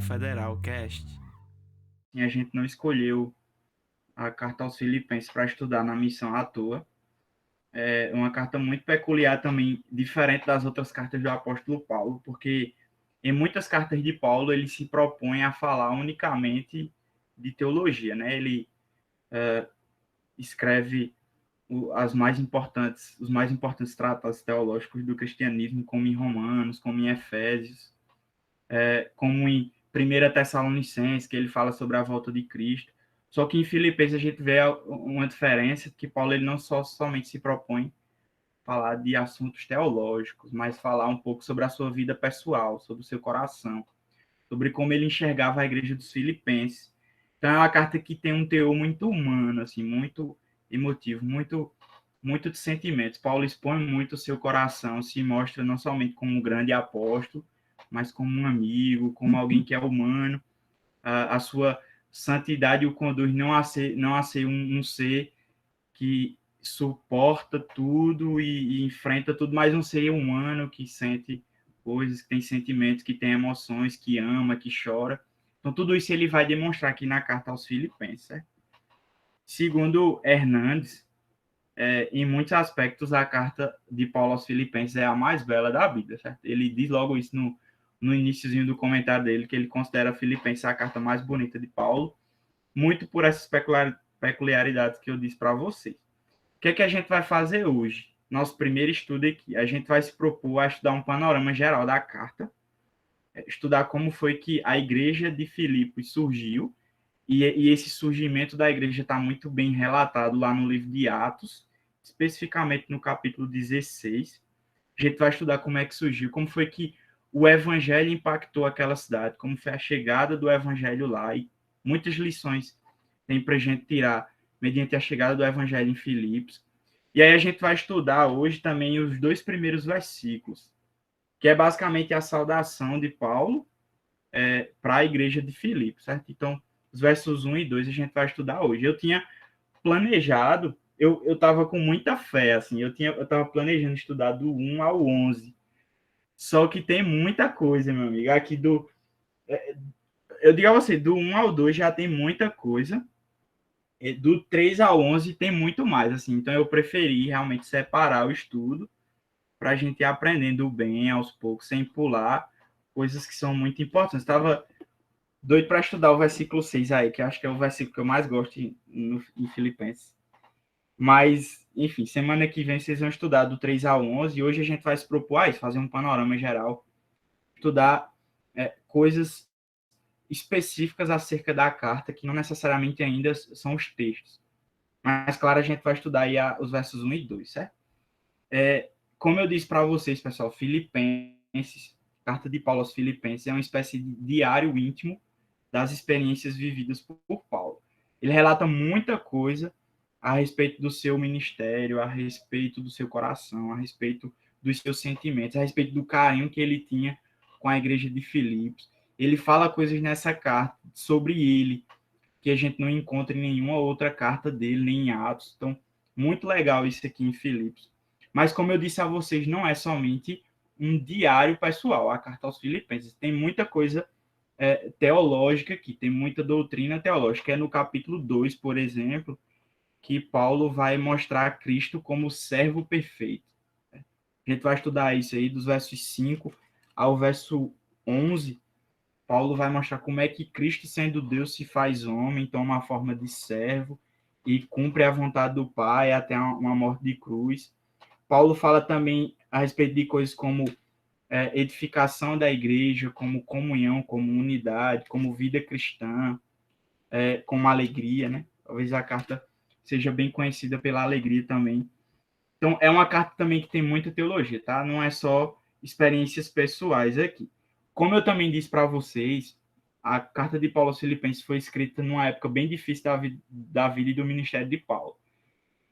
Federal Cast. E a gente não escolheu a carta aos Filipenses para estudar na missão à toa. É uma carta muito peculiar também, diferente das outras cartas do apóstolo Paulo, porque em muitas cartas de Paulo ele se propõe a falar unicamente de teologia, né? Ele escreve os mais importantes tratados teológicos do cristianismo, como em Romanos, como em Efésios, como em 1 Tessalonicenses, que ele fala sobre a volta de Cristo. Só que em Filipenses a gente vê uma diferença, que Paulo ele não somente se propõe falar de assuntos teológicos, mas falar um pouco sobre a sua vida pessoal, sobre o seu coração, sobre como ele enxergava a igreja dos Filipenses. Então é uma carta que tem um teor muito humano, assim, muito emotivo, muito de sentimentos. Paulo expõe muito o seu coração, se mostra não somente como um grande apóstolo, mas como um amigo, como alguém que é humano. A sua santidade o conduz não a ser um ser que suporta tudo e enfrenta tudo, mas um ser humano que sente coisas, que tem sentimentos, que tem emoções, que ama, que chora. Então, tudo isso ele vai demonstrar aqui na carta aos Filipenses. Certo? Segundo Hernandes, em muitos aspectos, a carta de Paulo aos Filipenses é a mais bela da Bíblia. Certo? Ele diz logo isso no iniciozinho do comentário dele, que ele considera Filipenses a carta mais bonita de Paulo, muito por essas peculiaridades que eu disse para vocês. O que é que a gente vai fazer hoje? Nosso primeiro estudo aqui. A gente vai se propor a estudar um panorama geral da carta, estudar como foi que a igreja de Filipos surgiu, e esse surgimento da igreja está muito bem relatado lá no livro de Atos, especificamente no capítulo 16. A gente vai estudar como é que surgiu, como foi que o evangelho impactou aquela cidade, como foi a chegada do evangelho lá, e muitas lições tem para a gente tirar mediante a chegada do evangelho em Filipos. E aí a gente vai estudar hoje também os 2 primeiros versículos, que é basicamente a saudação de Paulo para a igreja de Filipos, certo? Então, os versos 1 e 2 a gente vai estudar hoje. Eu tinha planejado, eu estava com muita fé, assim, eu estava planejando estudar do 1 ao 11, só que tem muita coisa, meu amigo, aqui eu digo a você, do 1 ao 2 já tem muita coisa, do 3 ao 11 tem muito mais, assim, então eu preferi realmente separar o estudo para a gente ir aprendendo bem aos poucos, sem pular coisas que são muito importantes. Estava doido para estudar o versículo 6 aí, que acho que é o versículo que eu mais gosto em Filipenses. Mas, enfim, semana que vem vocês vão estudar do 3 ao 11, e hoje a gente vai se propor a isso, fazer um panorama geral, estudar coisas específicas acerca da carta, que não necessariamente ainda são os textos. Mas, claro, a gente vai estudar aí os versos 1 e 2, certo? Como eu disse para vocês, pessoal, Filipenses, carta de Paulo aos Filipenses, é uma espécie de diário íntimo das experiências vividas por Paulo. Ele relata muita coisa a respeito do seu ministério, a respeito do seu coração, a respeito dos seus sentimentos, a respeito do carinho que ele tinha com a igreja de Filipos. Ele fala coisas nessa carta sobre ele, que a gente não encontra em nenhuma outra carta dele, nem em Atos. Então, muito legal isso aqui em Filipos. Mas, como eu disse a vocês, não é somente um diário pessoal, a carta aos Filipenses. Tem muita coisa teológica aqui, tem muita doutrina teológica. É no capítulo 2, por exemplo, que Paulo vai mostrar Cristo como servo perfeito. A gente vai estudar isso aí dos versos 5 ao verso 11. Paulo vai mostrar como é que Cristo, sendo Deus, se faz homem, toma a forma de servo e cumpre a vontade do Pai até uma morte de cruz. Paulo fala também a respeito de coisas como edificação da igreja, como comunhão, como unidade, como vida cristã, como alegria, né? Talvez a carta seja bem conhecida pela alegria também. Então, é uma carta também que tem muita teologia, tá? Não é só experiências pessoais aqui. Como eu também disse para vocês, a carta de Paulo aos Filipenses foi escrita numa época bem difícil da vida e do ministério de Paulo.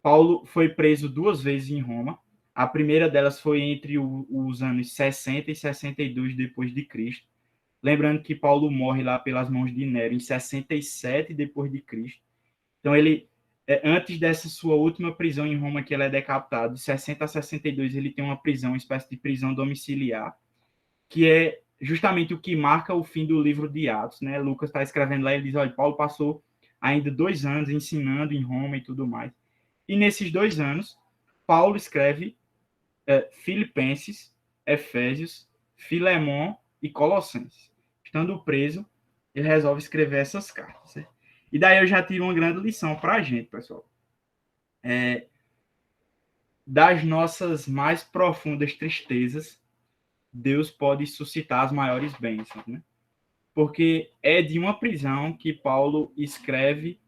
Paulo foi preso 2 vezes em Roma. A primeira delas foi entre os anos 60 e 62 depois de Cristo. Lembrando que Paulo morre lá pelas mãos de Nero em 67 depois de Cristo. Então ele antes dessa sua última prisão em Roma, que ele é decapitado, de 60 a 62 ele tem uma prisão, uma espécie de prisão domiciliar, que é justamente o que marca o fim do livro de Atos, né? Lucas está escrevendo lá, ele diz, olha, Paulo passou ainda 2 anos ensinando em Roma e tudo mais. E nesses 2 anos, Paulo escreve Filipenses, Efésios, Filemon e Colossenses. Estando preso, ele resolve escrever essas cartas. Certo? E daí eu já tiro uma grande lição para a gente, pessoal. Das nossas mais profundas tristezas, Deus pode suscitar as maiores bênçãos, né? Porque é de uma prisão que Paulo escreve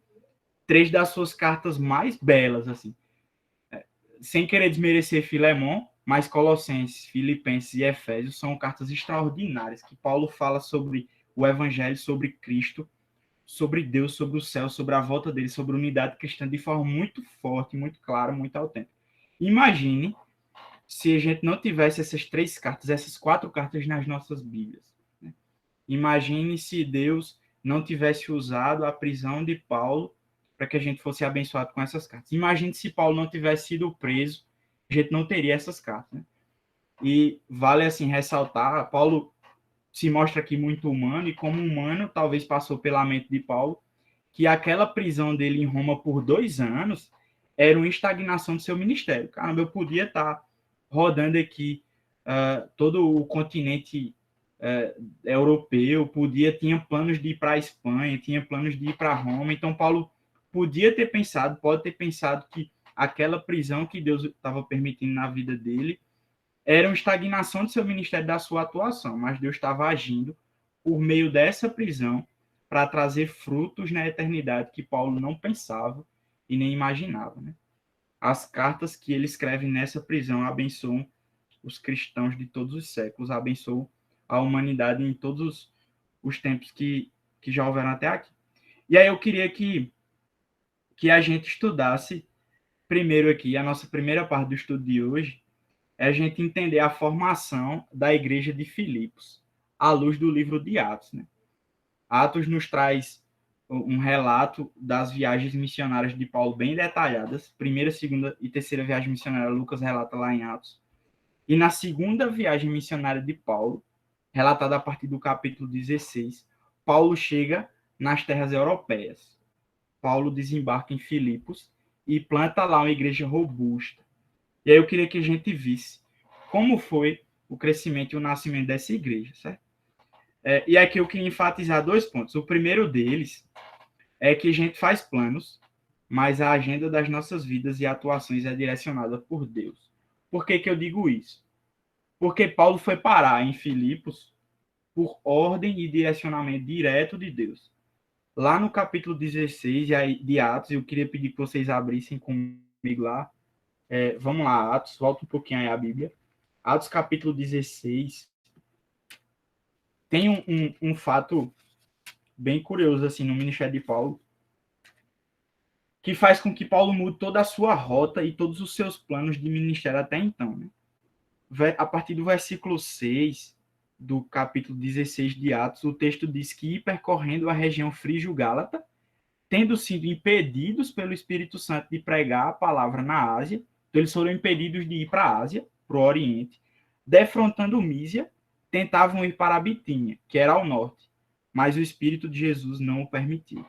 3 das suas cartas mais belas, assim. Sem querer desmerecer Filemon, mas Colossenses, Filipenses e Efésios são cartas extraordinárias, que Paulo fala sobre o Evangelho, sobre Cristo, sobre Deus, sobre o céu, sobre a volta dele, sobre a unidade cristã, de forma muito forte, muito clara, muito autêntica. Imagine se a gente não tivesse essas 3 cartas, essas 4 cartas nas nossas Bíblias. Né? Imagine se Deus não tivesse usado a prisão de Paulo para que a gente fosse abençoado com essas cartas. Imagine se Paulo não tivesse sido preso, a gente não teria essas cartas. Né? E vale assim ressaltar, Paulo se mostra aqui muito humano, e como humano, talvez passou pela mente de Paulo, que aquela prisão dele em Roma por 2 anos era uma estagnação do seu ministério. Caramba, eu podia estar rodando aqui todo o continente europeu, tinha planos de ir para a Espanha, tinha planos de ir para Roma, então Paulo pode ter pensado que aquela prisão que Deus estava permitindo na vida dele era uma estagnação do seu ministério, da sua atuação, mas Deus estava agindo por meio dessa prisão para trazer frutos na eternidade que Paulo não pensava e nem imaginava. Né? As cartas que ele escreve nessa prisão abençoam os cristãos de todos os séculos, abençoam a humanidade em todos os tempos que já houveram até aqui. E aí eu queria que a gente estudasse primeiro aqui, a nossa primeira parte do estudo de hoje, é a gente entender a formação da igreja de Filipos, à luz do livro de Atos. Né? Atos nos traz um relato das viagens missionárias de Paulo bem detalhadas. Primeira, segunda e terceira viagem missionária, Lucas relata lá em Atos. E na segunda viagem missionária de Paulo, relatada a partir do capítulo 16, Paulo chega nas terras europeias. Paulo desembarca em Filipos e planta lá uma igreja robusta. E aí eu queria que a gente visse como foi o crescimento e o nascimento dessa igreja, certo? E aqui eu queria enfatizar 2 pontos. O primeiro deles é que a gente faz planos, mas a agenda das nossas vidas e atuações é direcionada por Deus. Por que eu digo isso? Porque Paulo foi parar em Filipos por ordem e direcionamento direto de Deus. Lá no capítulo 16 de Atos, eu queria pedir que vocês abrissem comigo lá. Vamos lá, Atos, volta um pouquinho aí a Bíblia. Atos capítulo 16. Tem um fato bem curioso assim no ministério de Paulo, que faz com que Paulo mude toda a sua rota e todos os seus planos de ministério até então. Né? A partir do versículo 6 do capítulo 16 de Atos, o texto diz que ir percorrendo a região frígio-gálata, tendo sido impedidos pelo Espírito Santo de pregar a palavra na Ásia, então eles foram impedidos de ir para a Ásia, para o Oriente, defrontando Mísia, tentavam ir para a Bitínia, que era ao norte, mas o Espírito de Jesus não o permitiu.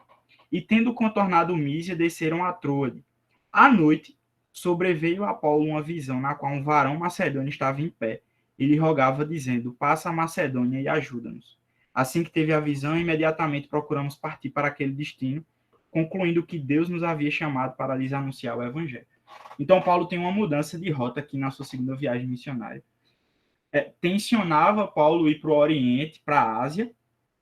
E tendo contornado Mísia, desceram a Troade. À noite, sobreveio a Paulo uma visão na qual um varão macedônio estava em pé e lhe rogava, dizendo: passa a Macedônia e ajuda-nos. Assim que teve a visão, imediatamente procuramos partir para aquele destino, concluindo que Deus nos havia chamado para lhes anunciar o Evangelho. Então, Paulo tem uma mudança de rota aqui na sua segunda viagem missionária. Tensionava Paulo ir para o Oriente, para a Ásia,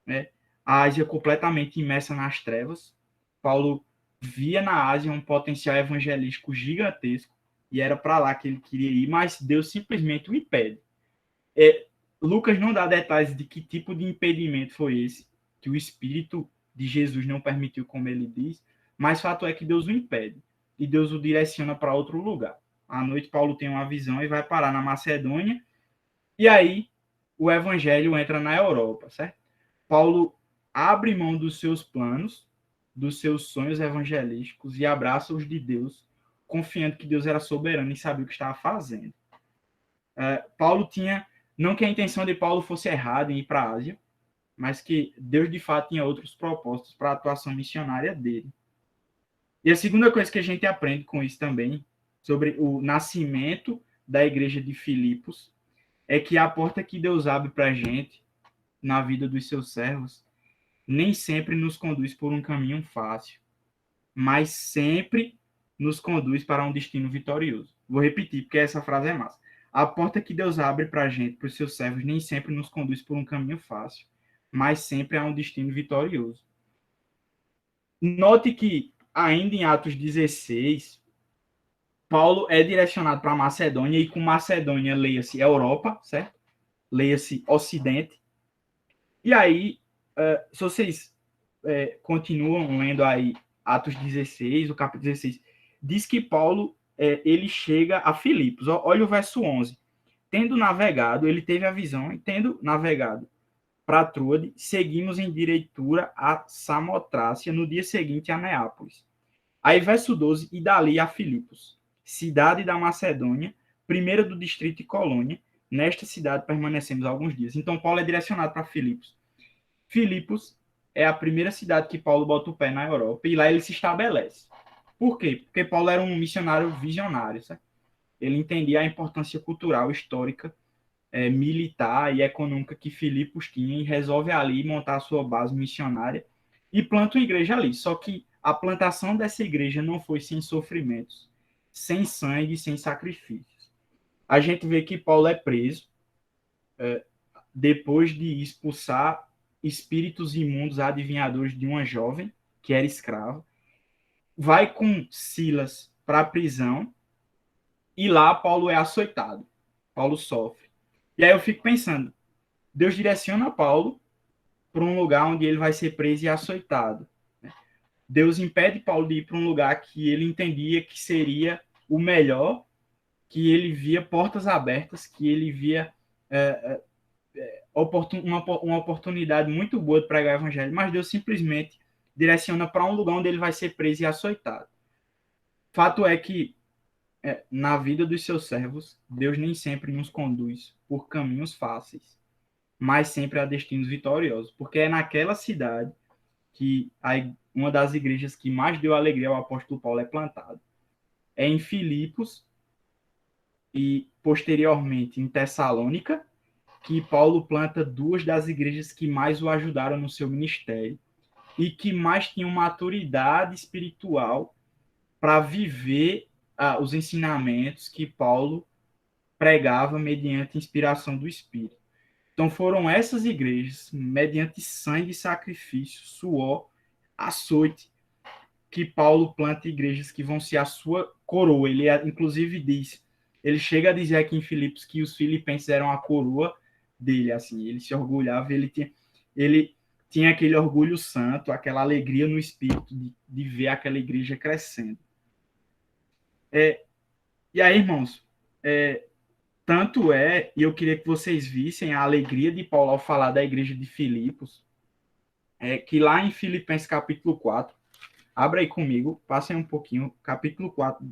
né? A Ásia completamente imersa nas trevas. Paulo via na Ásia um potencial evangelístico gigantesco e era para lá que ele queria ir, mas Deus simplesmente o impede. Lucas não dá detalhes de que tipo de impedimento foi esse, que o Espírito de Jesus não permitiu, como ele diz, mas fato é que Deus o impede e Deus o direciona para outro lugar. À noite, Paulo tem uma visão e vai parar na Macedônia, e aí o evangelho entra na Europa, certo? Paulo abre mão dos seus planos, dos seus sonhos evangelísticos e abraça os de Deus, confiando que Deus era soberano e sabia o que estava fazendo. Paulo tinha Não que a intenção de Paulo fosse errada em ir para a Ásia, mas que Deus de fato tinha outros propósitos para a atuação missionária dele. E a segunda coisa que a gente aprende com isso também, sobre o nascimento da igreja de Filipos, é que a porta que Deus abre para a gente, na vida dos seus servos, nem sempre nos conduz por um caminho fácil, mas sempre nos conduz para um destino vitorioso. Vou repetir, porque essa frase é massa. A porta que Deus abre para a gente, para os seus servos, nem sempre nos conduz por um caminho fácil, mas sempre a um destino vitorioso. Note que, ainda em Atos 16, Paulo é direcionado para Macedônia, e com Macedônia leia-se Europa, certo? Leia-se Ocidente. E aí, se vocês continuam lendo aí Atos 16, o capítulo 16, diz que Paulo ele chega a Filipos. Olha o verso 11. Tendo navegado, ele teve a visão, e tendo navegado para Troade, seguimos em direitura a Samotrácia, no dia seguinte a Neápolis. Aí, verso 12, e dali a Filipos, cidade da Macedônia, primeira do distrito de Colônia. Nesta cidade permanecemos alguns dias. Então, Paulo é direcionado para Filipos. Filipos é a primeira cidade que Paulo bota o pé na Europa, e lá ele se estabelece. Por quê? Porque Paulo era um missionário visionário, certo? Ele entendia a importância cultural, histórica, militar e econômica que Filipos tinha, e resolve ali montar a sua base missionária e planta uma igreja ali. Só que a plantação dessa igreja não foi sem sofrimentos, sem sangue, sem sacrifícios. A gente vê que Paulo é preso depois de expulsar espíritos imundos adivinhadores de uma jovem que era escrava. Vai com Silas para a prisão, e lá Paulo é açoitado. Paulo sofre. E aí eu fico pensando, Deus direciona Paulo para um lugar onde ele vai ser preso e açoitado. Deus impede Paulo de ir para um lugar que ele entendia que seria o melhor, que ele via portas abertas, que ele via uma oportunidade muito boa de pregar o evangelho, mas Deus simplesmente direciona para um lugar onde ele vai ser preso e açoitado. Fato é que, na vida dos seus servos, Deus nem sempre nos conduz por caminhos fáceis, mas sempre a destinos vitoriosos, porque é naquela cidade que uma das igrejas que mais deu alegria ao apóstolo Paulo é plantada. É em Filipos e, posteriormente, em Tessalônica, que Paulo planta duas das igrejas que mais o ajudaram no seu ministério e que mais tinham maturidade espiritual para viver os ensinamentos que Paulo pregava mediante inspiração do Espírito. Então foram essas igrejas, mediante sangue, sacrifício, suor, açoite, que Paulo planta igrejas que vão ser a sua coroa. Ele, inclusive, ele chega a dizer aqui em Filipos que os filipenses eram a coroa dele, assim, ele se orgulhava, ele tinha aquele orgulho santo, aquela alegria no espírito de ver aquela igreja crescendo. E aí, irmãos, tanto e eu queria que vocês vissem a alegria de Paulo ao falar da igreja de Filipos, que lá em Filipenses capítulo 4, abra aí comigo, passem um pouquinho, capítulo 4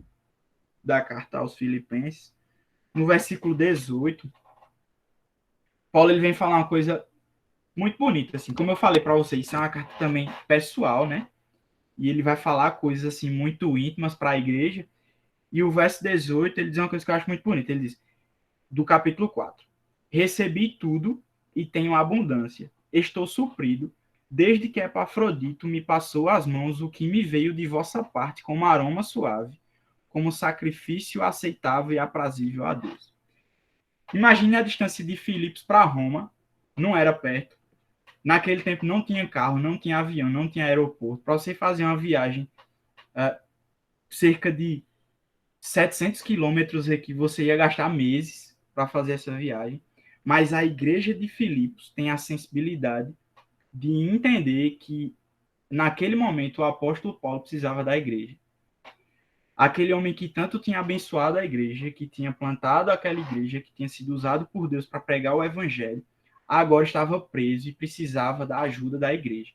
da carta aos Filipenses, no versículo 18, Paulo ele vem falar uma coisa muito bonita, assim, como eu falei para vocês, isso é uma carta também pessoal, né? E ele vai falar coisas assim muito íntimas para a igreja. E o verso 18, ele diz uma coisa que eu acho muito bonita, ele diz: do capítulo 4. Recebi tudo e tenho abundância. Estou suprido, desde que Epafrodito me passou às mãos o que me veio de vossa parte como aroma suave, como sacrifício aceitável e aprazível a Deus. Imagine a distância de Filipos para Roma, não era perto. Naquele tempo não tinha carro, não tinha avião, não tinha aeroporto. Para você fazer uma viagem cerca de 700 quilômetros aqui, você ia gastar meses para fazer essa viagem. Mas a igreja de Filipos tem a sensibilidade de entender que, naquele momento, o apóstolo Paulo precisava da igreja. Aquele homem que tanto tinha abençoado a igreja, que tinha plantado aquela igreja, que tinha sido usado por Deus para pregar o evangelho, agora estava preso e precisava da ajuda da igreja.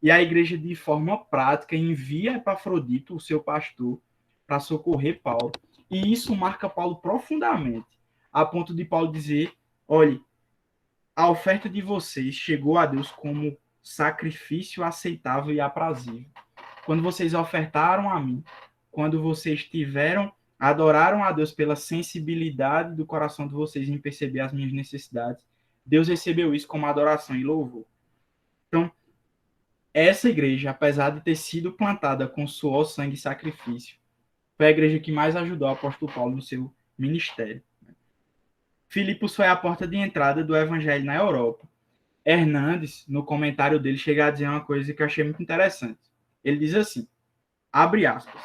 E a igreja, de forma prática, envia Epafrodito, o seu pastor, para socorrer Paulo. E isso marca Paulo profundamente, a ponto de Paulo dizer: olhe, a oferta de vocês chegou a Deus como sacrifício aceitável e aprazível. Quando vocês ofertaram a mim, quando vocês adoraram a Deus pela sensibilidade do coração de vocês em perceber as minhas necessidades, Deus recebeu isso como adoração e louvor. Então, essa igreja, apesar de ter sido plantada com suor, sangue e sacrifício, foi a igreja que mais ajudou o apóstolo Paulo no seu ministério. Filipos foi a porta de entrada do evangelho na Europa. Hernandes, no comentário dele, chega a dizer uma coisa que eu achei muito interessante. Ele diz assim, abre aspas,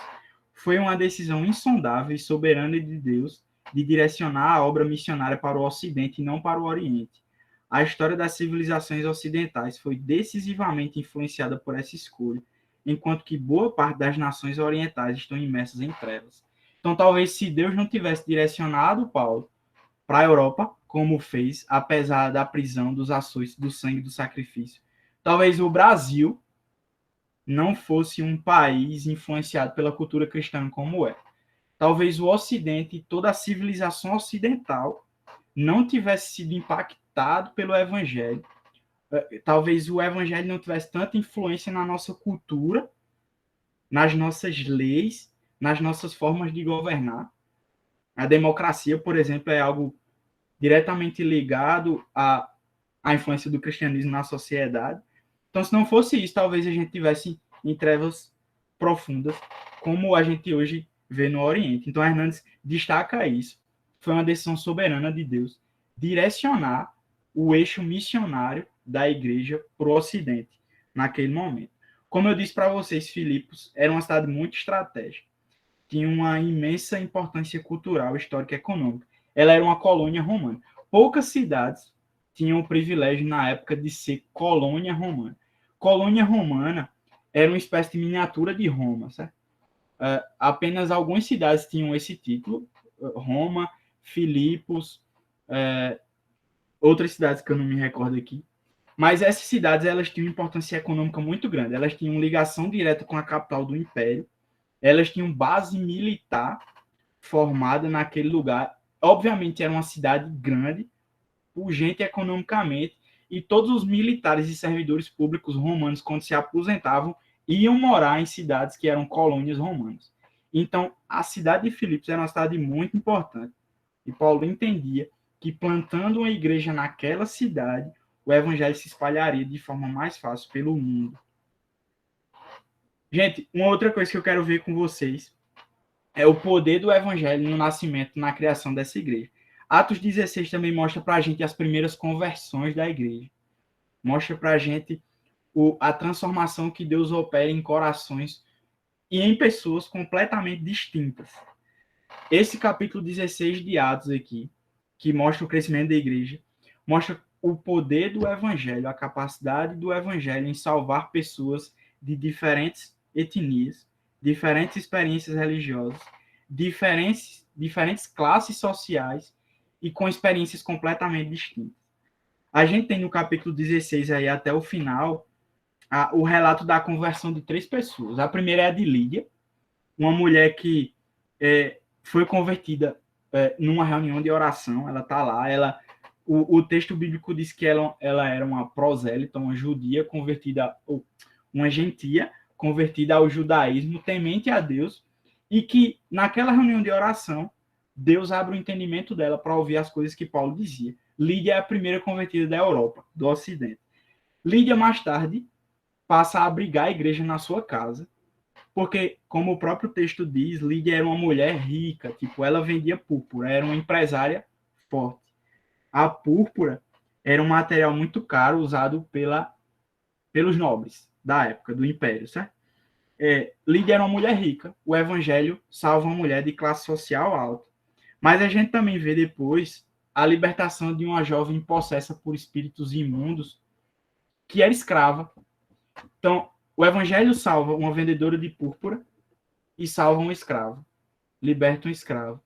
foi uma decisão insondável e soberana de Deus de direcionar a obra missionária para o Ocidente e não para o Oriente. A história das civilizações ocidentais foi decisivamente influenciada por essa escolha, enquanto que boa parte das nações orientais estão imersas em trevas. Então, talvez se Deus não tivesse direcionado Paulo para a Europa, como fez, apesar da prisão, dos açoites, do sangue, do sacrifício, talvez o Brasil não fosse um país influenciado pela cultura cristã como é. Talvez o Ocidente e toda a civilização ocidental não tivesse sido impactado pelo Evangelho. Talvez o Evangelho não tivesse tanta influência na nossa cultura, nas nossas leis, nas nossas formas de governar. A democracia, por exemplo, é algo diretamente ligado à influência do cristianismo na sociedade. Então, se não fosse isso, talvez a gente tivesse em trevas profundas, como a gente hoje vê no Oriente. Então, Hernandes destaca isso. Foi uma decisão soberana de Deus direcionar o eixo missionário da igreja para o Ocidente, naquele momento. Como eu disse para vocês, Filipos era uma cidade muito estratégica. Tinha uma imensa importância cultural, histórica e econômica. Ela era uma colônia romana. Poucas cidades tinham o privilégio, na época, de ser colônia romana. Colônia romana era uma espécie de miniatura de Roma, certo? Apenas algumas cidades tinham esse título, Roma, Filipos, outras cidades que eu não me recordo aqui. Mas essas cidades, elas tinham importância econômica muito grande. Elas tinham ligação direta com a capital do império. Elas tinham base militar formada naquele lugar. Obviamente, era uma cidade grande, pujante economicamente, e todos os militares e servidores públicos romanos, quando se aposentavam, iam morar em cidades que eram colônias romanas. Então, a cidade de Filipos era uma cidade muito importante. E Paulo entendia que plantando uma igreja naquela cidade, o evangelho se espalharia de forma mais fácil pelo mundo. Gente, uma outra coisa que eu quero ver com vocês é o poder do evangelho no nascimento, na criação dessa igreja. Atos 16 também mostra para a gente as primeiras conversões da igreja. Mostra para a gente a transformação que Deus opera em corações e em pessoas completamente distintas. Esse capítulo 16 de Atos aqui, que mostra o crescimento da igreja, mostra o poder do evangelho, a capacidade do evangelho em salvar pessoas de diferentes etnias, diferentes experiências religiosas, diferentes classes sociais e com experiências completamente distintas. A gente tem no capítulo 16 aí até o final o relato da conversão de 3 pessoas. A primeira é a de Lídia, uma mulher que foi convertida numa reunião de oração. Ela está lá, o texto bíblico diz que ela era uma prosélita, uma judia convertida, ou uma gentia convertida ao judaísmo, temente a Deus, e que naquela reunião de oração, Deus abre o entendimento dela para ouvir as coisas que Paulo dizia. Lídia é a primeira convertida da Europa, do Ocidente. Lídia, mais tarde, passa a abrigar a igreja na sua casa, porque, como o próprio texto diz, Lídia era uma mulher rica, tipo, ela vendia púrpura, era uma empresária forte. A púrpura era um material muito caro usado pelos nobres da época, do império, certo? Lídia era uma mulher rica, o evangelho salva uma mulher de classe social alta. Mas a gente também vê depois a libertação de uma jovem possessa por espíritos imundos, que era escrava. Então, o evangelho salva uma vendedora de púrpura e salva um escravo, liberta um escravo.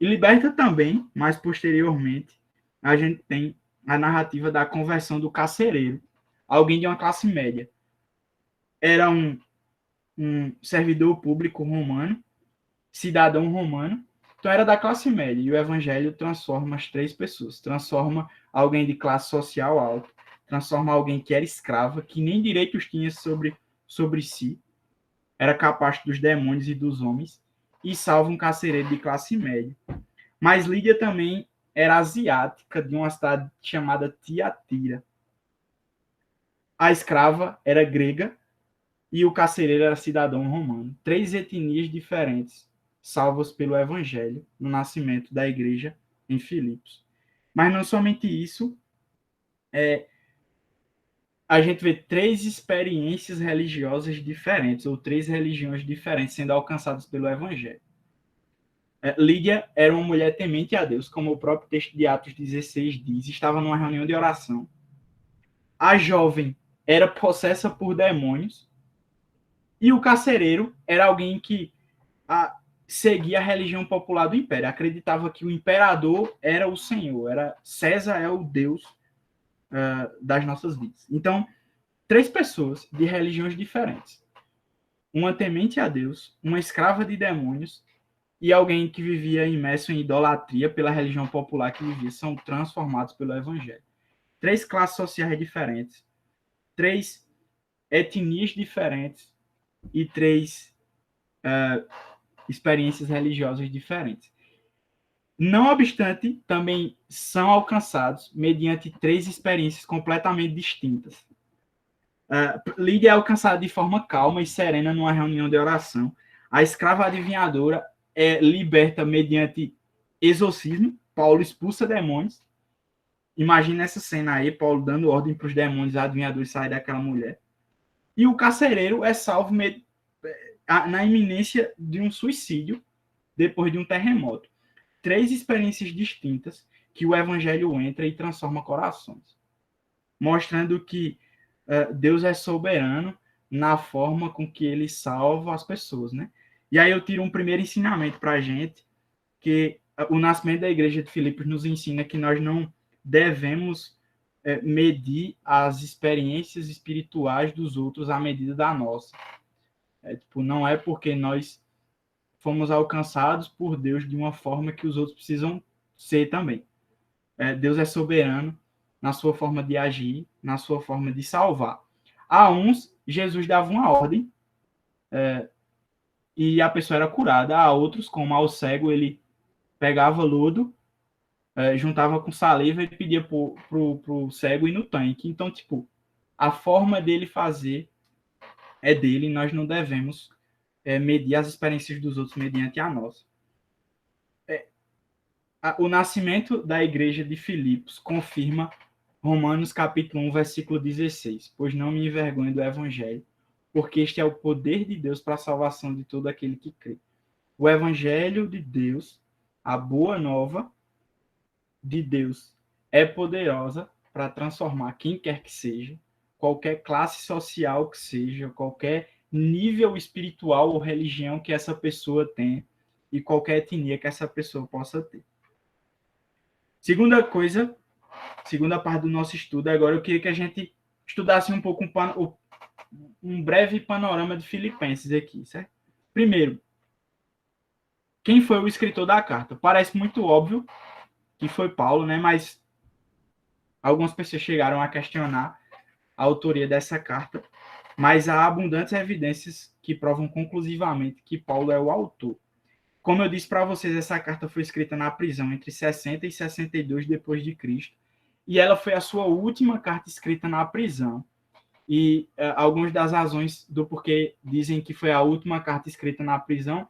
E liberta também, mais posteriormente, a gente tem a narrativa da conversão do carcereiro, alguém de uma classe média. Era um servidor público romano, cidadão romano, Então era da classe média, e o evangelho transforma as três pessoas. Transforma alguém de classe social alta, transforma alguém que era escrava, que nem direitos tinha sobre si, era capaz dos demônios e dos homens, e salva um carcereiro de classe média. Mas Lídia também era asiática, de uma cidade chamada Tiatira. A escrava era grega e o carcereiro era cidadão romano. Três etnias diferentes, salvas pelo evangelho no nascimento da igreja em Filipos. Mas não somente isso, a gente vê três experiências religiosas diferentes, ou três religiões diferentes sendo alcançadas pelo evangelho. Lídia era uma mulher temente a Deus, como o próprio texto de Atos 16 diz, estava numa reunião de oração. A jovem era possessa por demônios, e o carcereiro era alguém que seguia a religião popular do império, acreditava que o imperador era o Senhor, era César é o Deus das nossas vidas. Então, três pessoas de religiões diferentes. Uma temente a Deus, uma escrava de demônios e alguém que vivia imerso em idolatria pela religião popular que vivia, são transformados pelo evangelho. Três classes sociais diferentes, três etnias diferentes e três experiências religiosas diferentes. Não obstante, também são alcançados mediante três experiências completamente distintas. Lídia é alcançada de forma calma e serena numa reunião de oração. A escrava adivinhadora é liberta mediante exorcismo. Paulo expulsa demônios. Imagina essa cena aí, Paulo dando ordem para os demônios adivinhadores saírem daquela mulher. E o carcereiro é salvo na iminência de um suicídio depois de um terremoto. Três experiências distintas que o evangelho entra e transforma corações, mostrando que Deus é soberano na forma com que ele salva as pessoas, né? E aí eu tiro um primeiro ensinamento para a gente, que o nascimento da igreja de Filipos nos ensina que nós não devemos medir as experiências espirituais dos outros à medida da nossa. Não é porque nós fomos alcançados por Deus de uma forma que os outros precisam ser também. Deus é soberano na sua forma de agir, na sua forma de salvar. A uns, Jesus dava uma ordem e a pessoa era curada. A outros, como ao cego, ele pegava lodo, juntava com saliva e pedia pro cego ir no tanque. Então, a forma dele fazer é dele, nós não devemos medir as experiências dos outros mediante a nossa. O nascimento da igreja de Filipos confirma Romanos capítulo 1, versículo 16. Pois não me envergonho do evangelho, porque este é o poder de Deus para a salvação de todo aquele que crê. O evangelho de Deus, a boa nova de Deus, é poderosa para transformar quem quer que seja, qualquer classe social que seja, qualquer nível espiritual ou religião que essa pessoa tenha e qualquer etnia que essa pessoa possa ter. Segunda parte do nosso estudo, agora eu queria que a gente estudasse um pouco um breve panorama de Filipenses aqui, certo? Primeiro, quem foi o escritor da carta? Parece muito óbvio que foi Paulo, né? Mas algumas pessoas chegaram a questionar a autoria dessa carta, mas há abundantes evidências que provam conclusivamente que Paulo é o autor. Como eu disse para vocês, essa carta foi escrita na prisão entre 60 e 62 depois de Cristo, e ela foi a sua última carta escrita na prisão. E algumas das razões do porquê dizem que foi a última carta escrita na prisão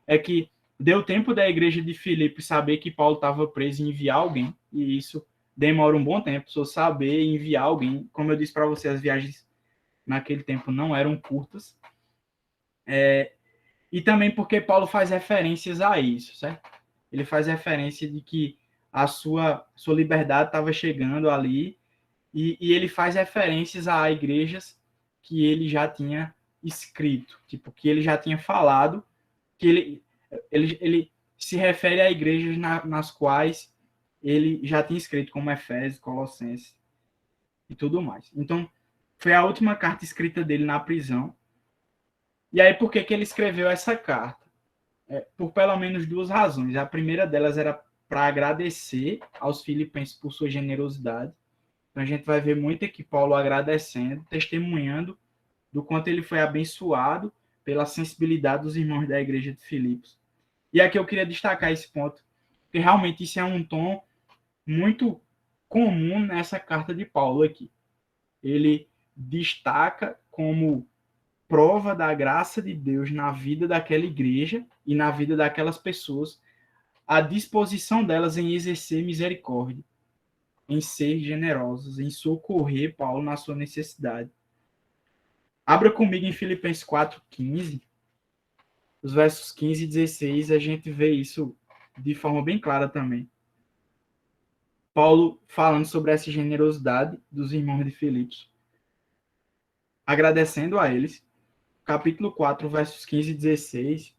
é que deu tempo da igreja de Filipos saber que Paulo estava preso e enviar alguém, e isso demora um bom tempo, só saber enviar alguém. Como eu disse para vocês, as viagens naquele tempo não eram curtas. E também porque Paulo faz referências a isso, certo? Ele faz referência de que a sua liberdade estava chegando ali, e ele faz referências a igrejas que ele já tinha escrito, que ele já tinha falado, que ele se refere a igrejas nas quais ele já tinha escrito, como Efésios, Colossenses e tudo mais. Então, foi a última carta escrita dele na prisão. E aí, por que ele escreveu essa carta? por pelo menos duas razões. A primeira delas era para agradecer aos filipenses por sua generosidade. Então a gente vai ver muito aqui Paulo agradecendo, testemunhando do quanto ele foi abençoado pela sensibilidade dos irmãos da igreja de Filipos. E aqui eu queria destacar esse ponto, porque realmente isso é um tom muito comum nessa carta de Paulo aqui. Ele destaca como prova da graça de Deus na vida daquela igreja e na vida daquelas pessoas, a disposição delas em exercer misericórdia, em ser generosas, em socorrer Paulo na sua necessidade. Abra comigo em Filipenses 4:15, os versos 15 e 16, a gente vê isso de forma bem clara também. Paulo falando sobre essa generosidade dos irmãos de Filipos, agradecendo a eles. Capítulo 4, versos 15 e 16,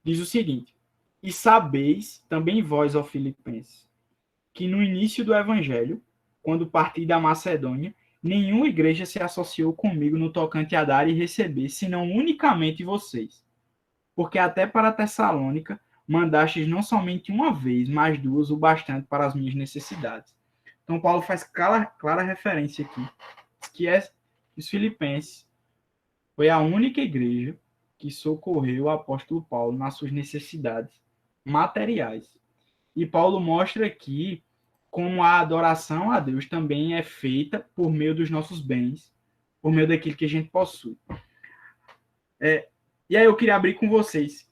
diz o seguinte: E sabeis também vós, ó Filipenses, que no início do evangelho, quando parti da Macedônia, nenhuma igreja se associou comigo no tocante a dar e receber, senão unicamente vocês. Porque até para Tessalônica mandastes não somente uma vez, mas duas, o bastante para as minhas necessidades. Então, Paulo faz clara referência aqui, que os filipenses foi a única igreja que socorreu o apóstolo Paulo nas suas necessidades materiais. E Paulo mostra aqui como a adoração a Deus também é feita por meio dos nossos bens, por meio daquilo que a gente possui. E aí eu queria abrir com vocês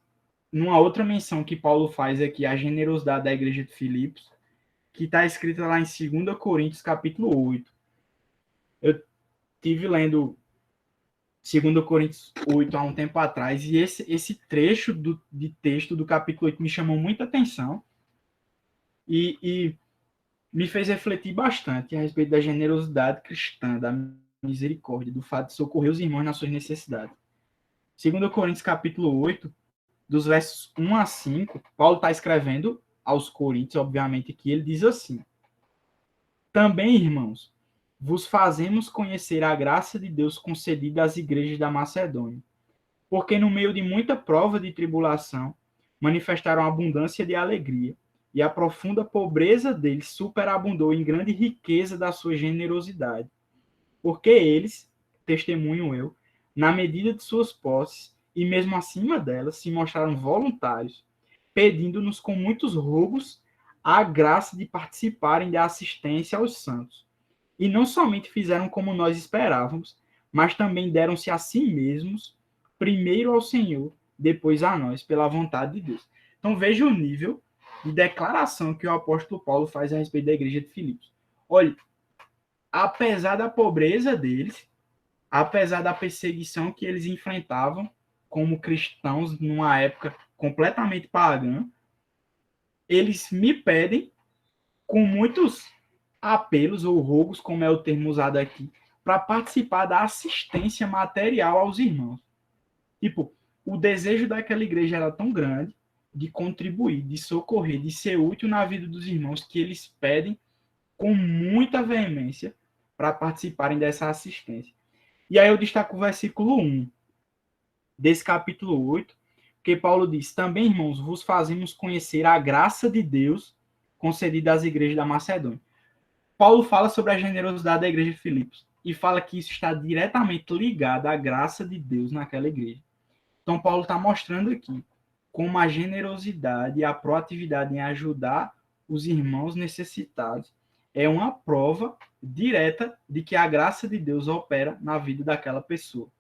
numa outra menção que Paulo faz aqui, a generosidade da igreja de Filipos, que está escrita lá em 2 Coríntios, capítulo 8. Eu tive lendo 2 Coríntios 8 há um tempo atrás, e esse trecho de texto do capítulo 8 me chamou muita atenção e me fez refletir bastante a respeito da generosidade cristã, da misericórdia, do fato de socorrer os irmãos nas suas necessidades. 2 Coríntios capítulo 8, dos versos 1 a 5, Paulo está escrevendo aos Coríntios, obviamente, que ele diz assim: Também, irmãos, vos fazemos conhecer a graça de Deus concedida às igrejas da Macedônia, porque no meio de muita prova de tribulação, manifestaram abundância de alegria, e a profunda pobreza deles superabundou em grande riqueza da sua generosidade. Porque eles, testemunho eu, na medida de suas posses, e mesmo acima delas, se mostraram voluntários, pedindo-nos com muitos rogos a graça de participarem da assistência aos santos. E não somente fizeram como nós esperávamos, mas também deram-se a si mesmos, primeiro ao Senhor, depois a nós, pela vontade de Deus. Então veja o nível de declaração que o apóstolo Paulo faz a respeito da igreja de Filipos. Olha, apesar da pobreza deles, apesar da perseguição que eles enfrentavam como cristãos numa época completamente pagã, eles me pedem com muitos apelos ou rogos, como é o termo usado aqui, para participar da assistência material aos irmãos. Tipo, o desejo daquela igreja era tão grande de contribuir, de socorrer, de ser útil na vida dos irmãos, que eles pedem com muita veemência para participarem dessa assistência. E aí eu destaco o versículo 1 desse capítulo 8, que Paulo diz: Também, irmãos, vos fazemos conhecer a graça de Deus concedida às igrejas da Macedônia. Paulo fala sobre a generosidade da igreja de Filipos e fala que isso está diretamente ligado à graça de Deus naquela igreja. Então, Paulo está mostrando aqui como a generosidade e a proatividade em ajudar os irmãos necessitados é uma prova direta de que a graça de Deus opera na vida daquela pessoa.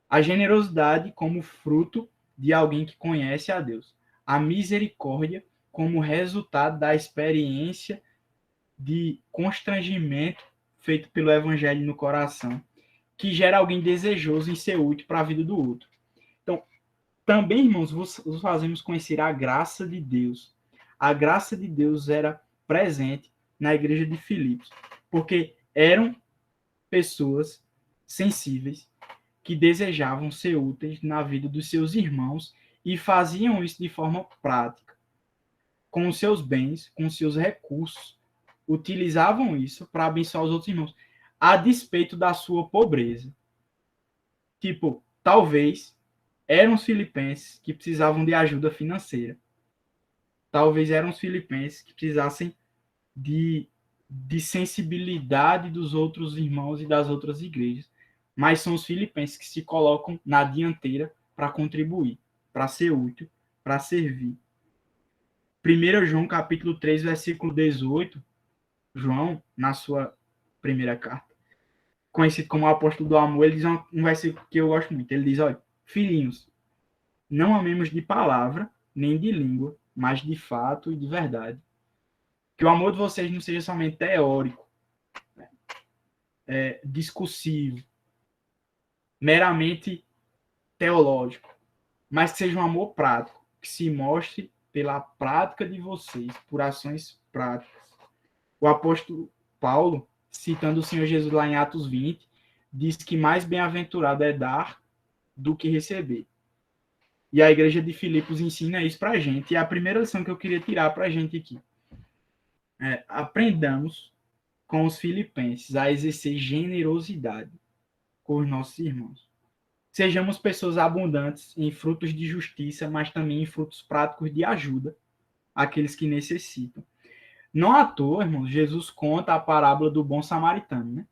A generosidade como fruto de alguém que conhece a Deus. A misericórdia como resultado da experiência de constrangimento feito pelo evangelho no coração, que gera alguém desejoso em ser útil para a vida do outro. Então, também, irmãos, vos fazemos conhecer a graça de Deus. A graça de Deus era presente na igreja de Filipos, porque eram pessoas sensíveis que desejavam ser úteis na vida dos seus irmãos e faziam isso de forma prática, com os seus bens, com os seus recursos, utilizavam isso para abençoar os outros irmãos, a despeito da sua pobreza. Tipo, talvez eram os filipenses que precisavam de ajuda financeira. Talvez eram os filipenses que precisassem de sensibilidade dos outros irmãos e das outras igrejas. Mas são os filipenses que se colocam na dianteira para contribuir, para ser útil, para servir. 1 João capítulo 3, versículo 18, João, na sua primeira carta, conhecido como o apóstolo do amor, ele diz um versículo que eu gosto muito. Ele diz, olha, filhinhos, não amemos de palavra, nem de língua, mas de fato e de verdade. Que o amor de vocês não seja somente teórico, discursivo, meramente teológico, mas que seja um amor prático, que se mostre pela prática de vocês, por ações práticas. O apóstolo Paulo, citando o Senhor Jesus lá em Atos 20, diz que mais bem-aventurado é dar do que receber. E a igreja de Filipos ensina isso para a gente. E a primeira lição que eu queria tirar para a gente aqui aprendamos com os filipenses a exercer generosidade com os nossos irmãos. Sejamos pessoas abundantes em frutos de justiça, mas também em frutos práticos de ajuda àqueles que necessitam. Não à toa, irmãos, Jesus conta a parábola do bom samaritano, né?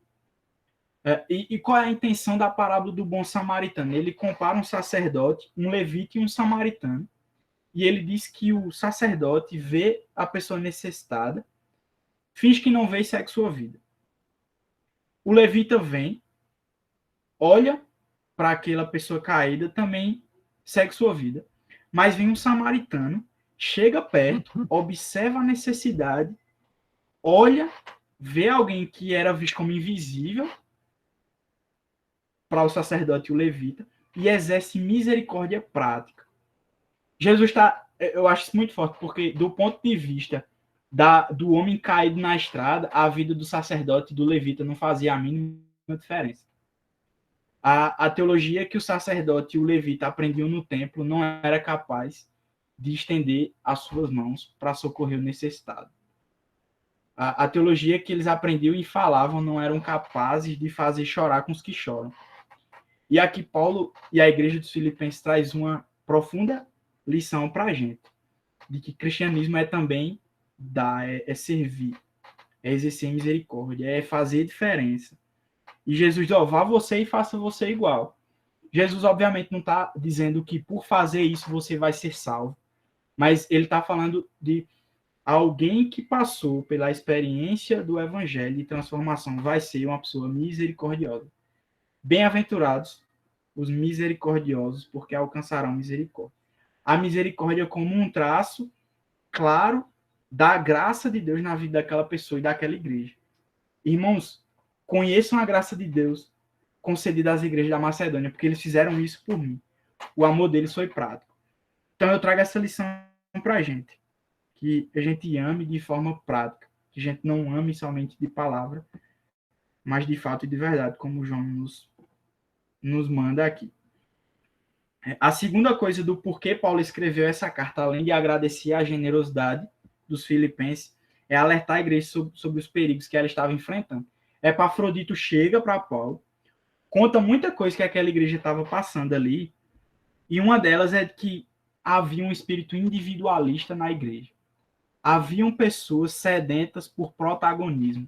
E qual é a intenção da parábola do bom samaritano? Ele compara um sacerdote, um levita e um samaritano, e ele diz que o sacerdote vê a pessoa necessitada, finge que não vê e segue sua vida. O levita vem, olha para aquela pessoa caída, também segue sua vida. Mas vem um samaritano, chega perto, observa a necessidade, olha, vê alguém que era visto como invisível para o sacerdote e o levita e exerce misericórdia prática. Jesus está, eu acho isso muito forte, porque do ponto de vista do homem caído na estrada, a vida do sacerdote e do levita não fazia a mínima diferença. A teologia que o sacerdote e o levita aprendiam no templo não era capaz de estender as suas mãos para socorrer o necessitado. A teologia que eles aprendiam e falavam não eram capazes de fazer chorar com os que choram. E aqui Paulo e a igreja dos Filipenses traz uma profunda lição para a gente, de que cristianismo é também dar, é servir, é exercer misericórdia, é fazer diferença. E Jesus diz, vá você e faça você igual. Jesus, obviamente, não está dizendo que por fazer isso você vai ser salvo, mas ele está falando de alguém que passou pela experiência do evangelho de transformação vai ser uma pessoa misericordiosa. Bem-aventurados os misericordiosos, porque alcançarão misericórdia. A misericórdia como um traço claro da graça de Deus na vida daquela pessoa e daquela igreja. Irmãos, conheçam a graça de Deus concedida às igrejas da Macedônia, porque eles fizeram isso por mim. O amor deles foi prático. Então eu trago essa lição para a gente, que a gente ame de forma prática, que a gente não ame somente de palavra, mas de fato e de verdade, como João nos manda aqui. A segunda coisa do porquê Paulo escreveu essa carta, além de agradecer a generosidade dos filipenses, é alertar a igreja sobre os perigos que ela estava enfrentando. Epafrodito chega para Paulo, conta muita coisa que aquela igreja estava passando ali, e uma delas é que havia um espírito individualista na igreja. Haviam pessoas sedentas por protagonismo.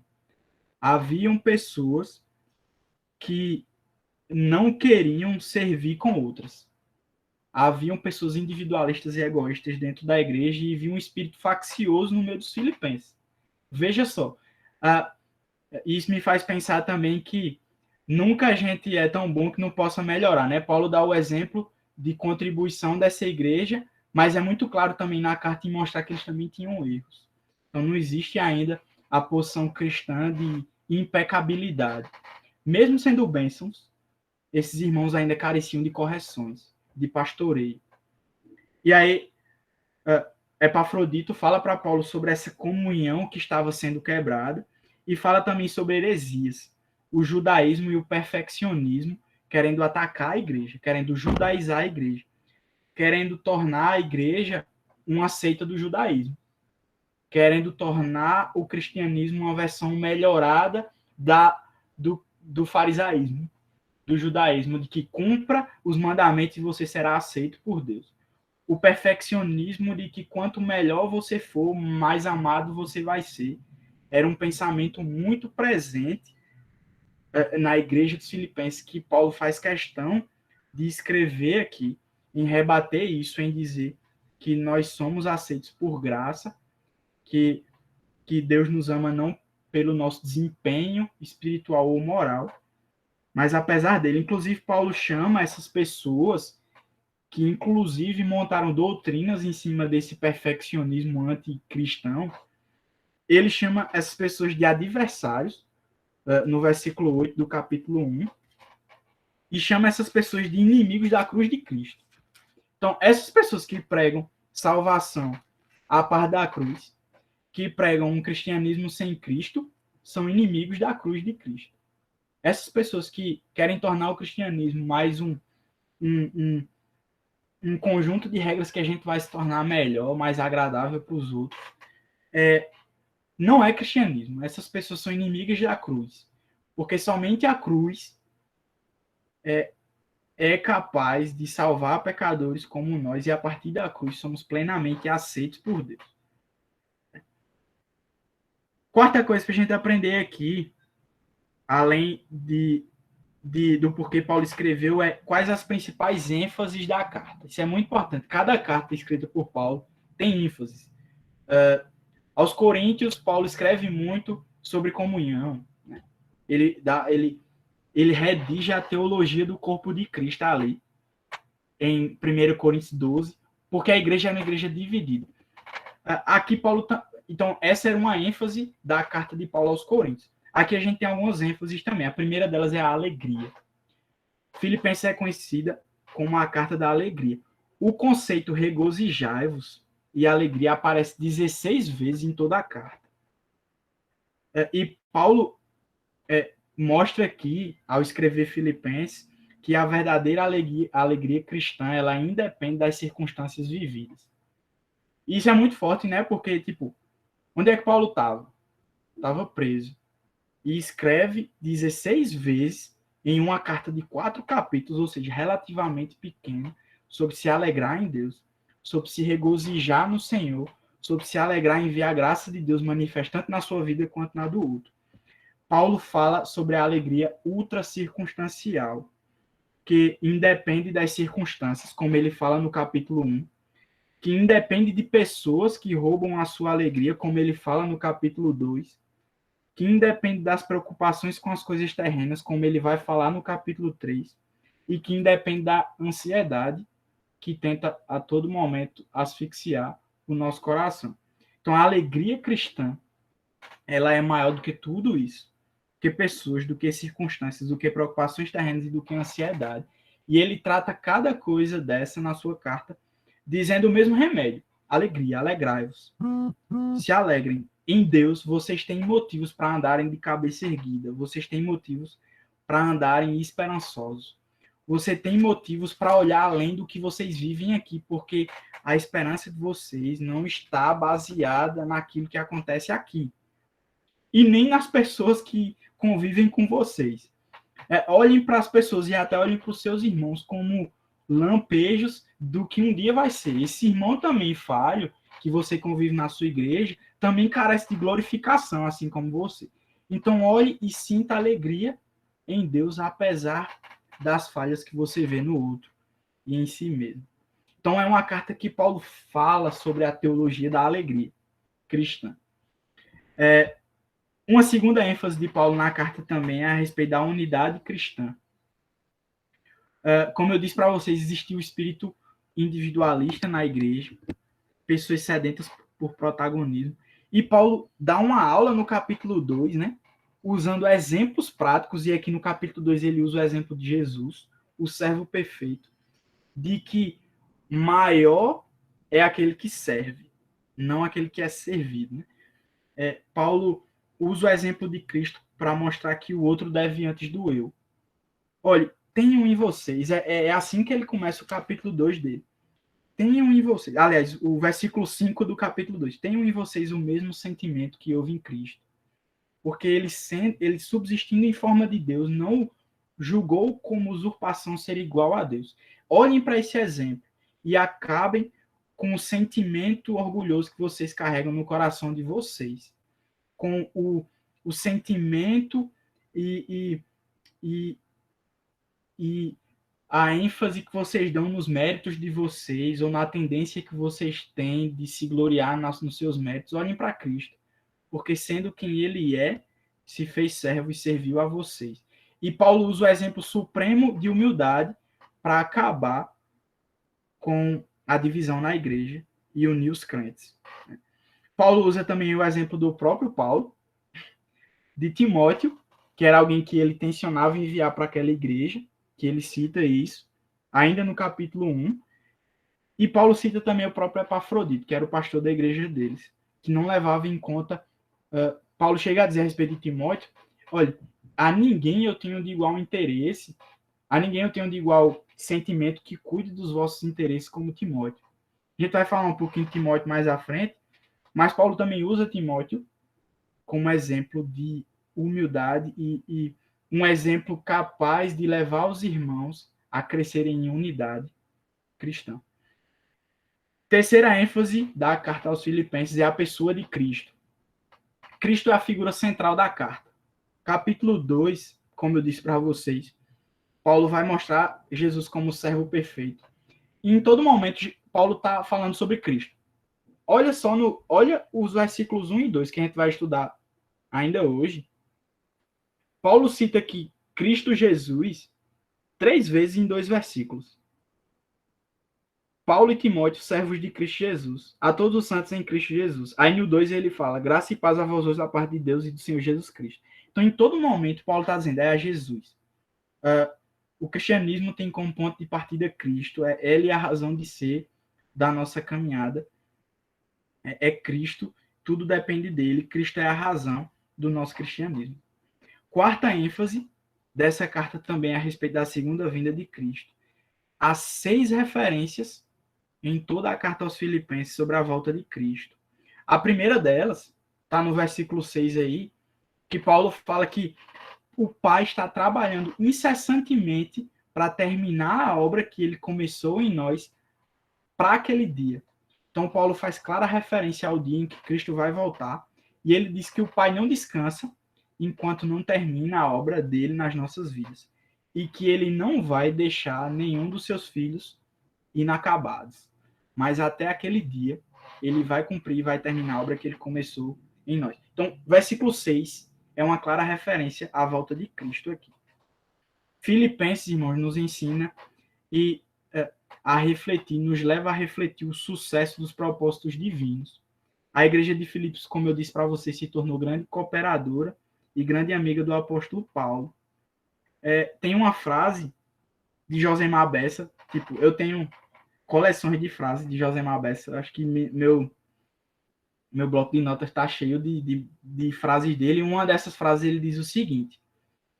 Haviam pessoas que não queriam servir com outras. Haviam pessoas individualistas e egoístas dentro da igreja e havia um espírito faccioso no meio dos filipenses. Veja só, isso me faz pensar também que nunca a gente é tão bom que não possa melhorar, né? Paulo dá o exemplo de contribuição dessa igreja, mas é muito claro também na carta em mostrar que eles também tinham erros. Então não existe ainda a posição cristã de impecabilidade. Mesmo sendo bênçãos, esses irmãos ainda careciam de correções, de pastoreio. E aí, Epafrodito fala para Paulo sobre essa comunhão que estava sendo quebrada e fala também sobre heresias, o judaísmo e o perfeccionismo querendo atacar a igreja, querendo judaizar a igreja, querendo tornar a igreja uma seita do judaísmo, querendo tornar o cristianismo uma versão melhorada do farisaísmo. do judaísmo, de que cumpra os mandamentos e você será aceito por Deus. O perfeccionismo de que quanto melhor você for, mais amado você vai ser. Era um pensamento muito presente na igreja dos Filipenses, que Paulo faz questão de escrever aqui, em rebater isso, em dizer que nós somos aceitos por graça, que Deus nos ama não pelo nosso desempenho espiritual ou moral, mas apesar dele. Inclusive, Paulo chama essas pessoas que, inclusive, montaram doutrinas em cima desse perfeccionismo anticristão, ele chama essas pessoas de adversários, no versículo 8 do capítulo 1, e chama essas pessoas de inimigos da cruz de Cristo. Então, essas pessoas que pregam salvação à par da cruz, que pregam um cristianismo sem Cristo, são inimigos da cruz de Cristo. Essas pessoas que querem tornar o cristianismo mais um conjunto de regras que a gente vai se tornar melhor, mais agradável para os outros, não é cristianismo. Essas pessoas são inimigas da cruz. Porque somente a cruz é capaz de salvar pecadores como nós, e a partir da cruz somos plenamente aceitos por Deus. Quarta coisa para a gente aprender aqui, além do porquê Paulo escreveu, é quais as principais ênfases da carta. Isso é muito importante. Cada carta escrita por Paulo tem ênfases. Aos Coríntios, Paulo escreve muito sobre comunhão. Né? Ele redige a teologia do corpo de Cristo ali, em 1 Coríntios 12, porque a igreja é uma igreja dividida. Aqui, Paulo... Então, essa era uma ênfase da carta de Paulo aos Coríntios. Aqui a gente tem algumas ênfases também. A primeira delas é a alegria. Filipenses é conhecida como a carta da alegria. O conceito regozijai-vos e alegria aparece 16 vezes em toda a carta. E Paulo mostra aqui, ao escrever Filipenses, que a verdadeira alegria cristã, ela independe das circunstâncias vividas. E isso é muito forte, né? Porque, tipo, onde é que Paulo estava? Estava preso. E escreve 16 vezes em uma carta de 4 capítulos, ou seja, relativamente pequena, sobre se alegrar em Deus, sobre se regozijar no Senhor, sobre se alegrar em ver a graça de Deus manifestando na sua vida quanto na do outro. Paulo fala sobre a alegria ultracircunstancial, que independe das circunstâncias, como ele fala no capítulo 1, que independe de pessoas que roubam a sua alegria, como ele fala no capítulo 2, que independe das preocupações com as coisas terrenas, como ele vai falar no capítulo 3, e que independe da ansiedade, que tenta a todo momento asfixiar o nosso coração. Então, a alegria cristã, ela é maior do que tudo isso, do que pessoas, do que circunstâncias, do que preocupações terrenas e do que ansiedade. E ele trata cada coisa dessa na sua carta, dizendo o mesmo remédio: alegria, alegrai-vos. Se alegrem. Em Deus, vocês têm motivos para andarem de cabeça erguida. Vocês têm motivos para andarem esperançosos. Você tem motivos para olhar além do que vocês vivem aqui, porque a esperança de vocês não está baseada naquilo que acontece aqui. E nem nas pessoas que convivem com vocês. Olhem para as pessoas e até olhem para os seus irmãos como lampejos do que um dia vai ser. Esse irmão também falho, que você convive na sua igreja, também carece de glorificação, assim como você. Então, olhe e sinta alegria em Deus, apesar das falhas que você vê no outro e em si mesmo. Então, é uma carta que Paulo fala sobre a teologia da alegria cristã. Uma segunda ênfase de Paulo na carta também é a respeito da unidade cristã. Como eu disse para vocês, existiu o espírito individualista na igreja, pessoas sedentas por protagonismo. E Paulo dá uma aula no capítulo 2, né? Usando exemplos práticos, e aqui no capítulo 2 ele usa o exemplo de Jesus, o servo perfeito, de que maior é aquele que serve, não aquele que é servido. Né? Paulo usa o exemplo de Cristo para mostrar que o outro deve ir antes do eu. Olha, tenham em vocês, é assim que ele começa o capítulo 2 dele. Tenham em vocês, aliás, o versículo 5 do capítulo 2, tenham em vocês o mesmo sentimento que houve em Cristo. Porque ele subsistindo em forma de Deus, não julgou como usurpação ser igual a Deus. Olhem para esse exemplo e acabem com o sentimento orgulhoso que vocês carregam no coração de vocês, com o sentimento e, e, e a ênfase que vocês dão nos méritos de vocês ou na tendência que vocês têm de se gloriar nos seus méritos. Olhem para Cristo, porque sendo quem ele é, se fez servo e serviu a vocês. E Paulo usa o exemplo supremo de humildade para acabar com a divisão na igreja e unir os crentes. Paulo usa também o exemplo do próprio Paulo, de Timóteo, que era alguém que ele tensionava enviar para aquela igreja, que ele cita isso, ainda no capítulo 1. E Paulo cita também o próprio Epafrodito, que era o pastor da igreja deles, que não levava em conta. Paulo chega a dizer a respeito de Timóteo: olha, a ninguém eu tenho de igual interesse, a ninguém eu tenho de igual sentimento que cuide dos vossos interesses como Timóteo. A gente vai falar um pouquinho de Timóteo mais à frente, mas Paulo também usa Timóteo como exemplo de humildade e um exemplo capaz de levar os irmãos a crescerem em unidade cristã. Terceira ênfase da carta aos Filipenses é a pessoa de Cristo. Cristo é a figura central da carta. Capítulo 2, como eu disse para vocês, Paulo vai mostrar Jesus como servo perfeito. E em todo momento, Paulo está falando sobre Cristo. Olha os versículos 1 e 2 que a gente vai estudar ainda hoje. Paulo cita aqui Cristo Jesus 3 vezes em 2 versículos. Paulo e Timóteo, servos de Cristo Jesus, a todos os santos em Cristo Jesus. Aí no 2 ele fala, graça e paz a vós da parte de Deus e do Senhor Jesus Cristo. Então, em todo momento, Paulo está dizendo, é a Jesus. O cristianismo tem como ponto de partida Cristo, ele é a razão de ser da nossa caminhada. É Cristo, tudo depende dele, Cristo é a razão do nosso cristianismo. Quarta ênfase dessa carta também é a respeito da segunda vinda de Cristo. Há 6 referências em toda a carta aos Filipenses sobre a volta de Cristo. A primeira delas está no versículo 6 aí, que Paulo fala que o Pai está trabalhando incessantemente para terminar a obra que ele começou em nós para aquele dia. Então, Paulo faz clara referência ao dia em que Cristo vai voltar, e ele diz que o Pai não descansa enquanto não termina a obra dele nas nossas vidas, e que ele não vai deixar nenhum dos seus filhos inacabados. Mas até aquele dia, ele vai cumprir e vai terminar a obra que ele começou em nós. Então, versículo 6 é uma clara referência à volta de Cristo aqui. Filipenses, irmãos, nos ensina a refletir, nos leva a refletir o sucesso dos propósitos divinos. A igreja de Filipos, como eu disse para vocês, se tornou grande cooperadora e grande amiga do apóstolo Paulo. Tem uma frase de Josemar Bessa, tipo, eu tenho coleções de frases de Josemar Bessa, acho que meu bloco de notas está cheio de frases dele, e uma dessas frases ele diz o seguinte,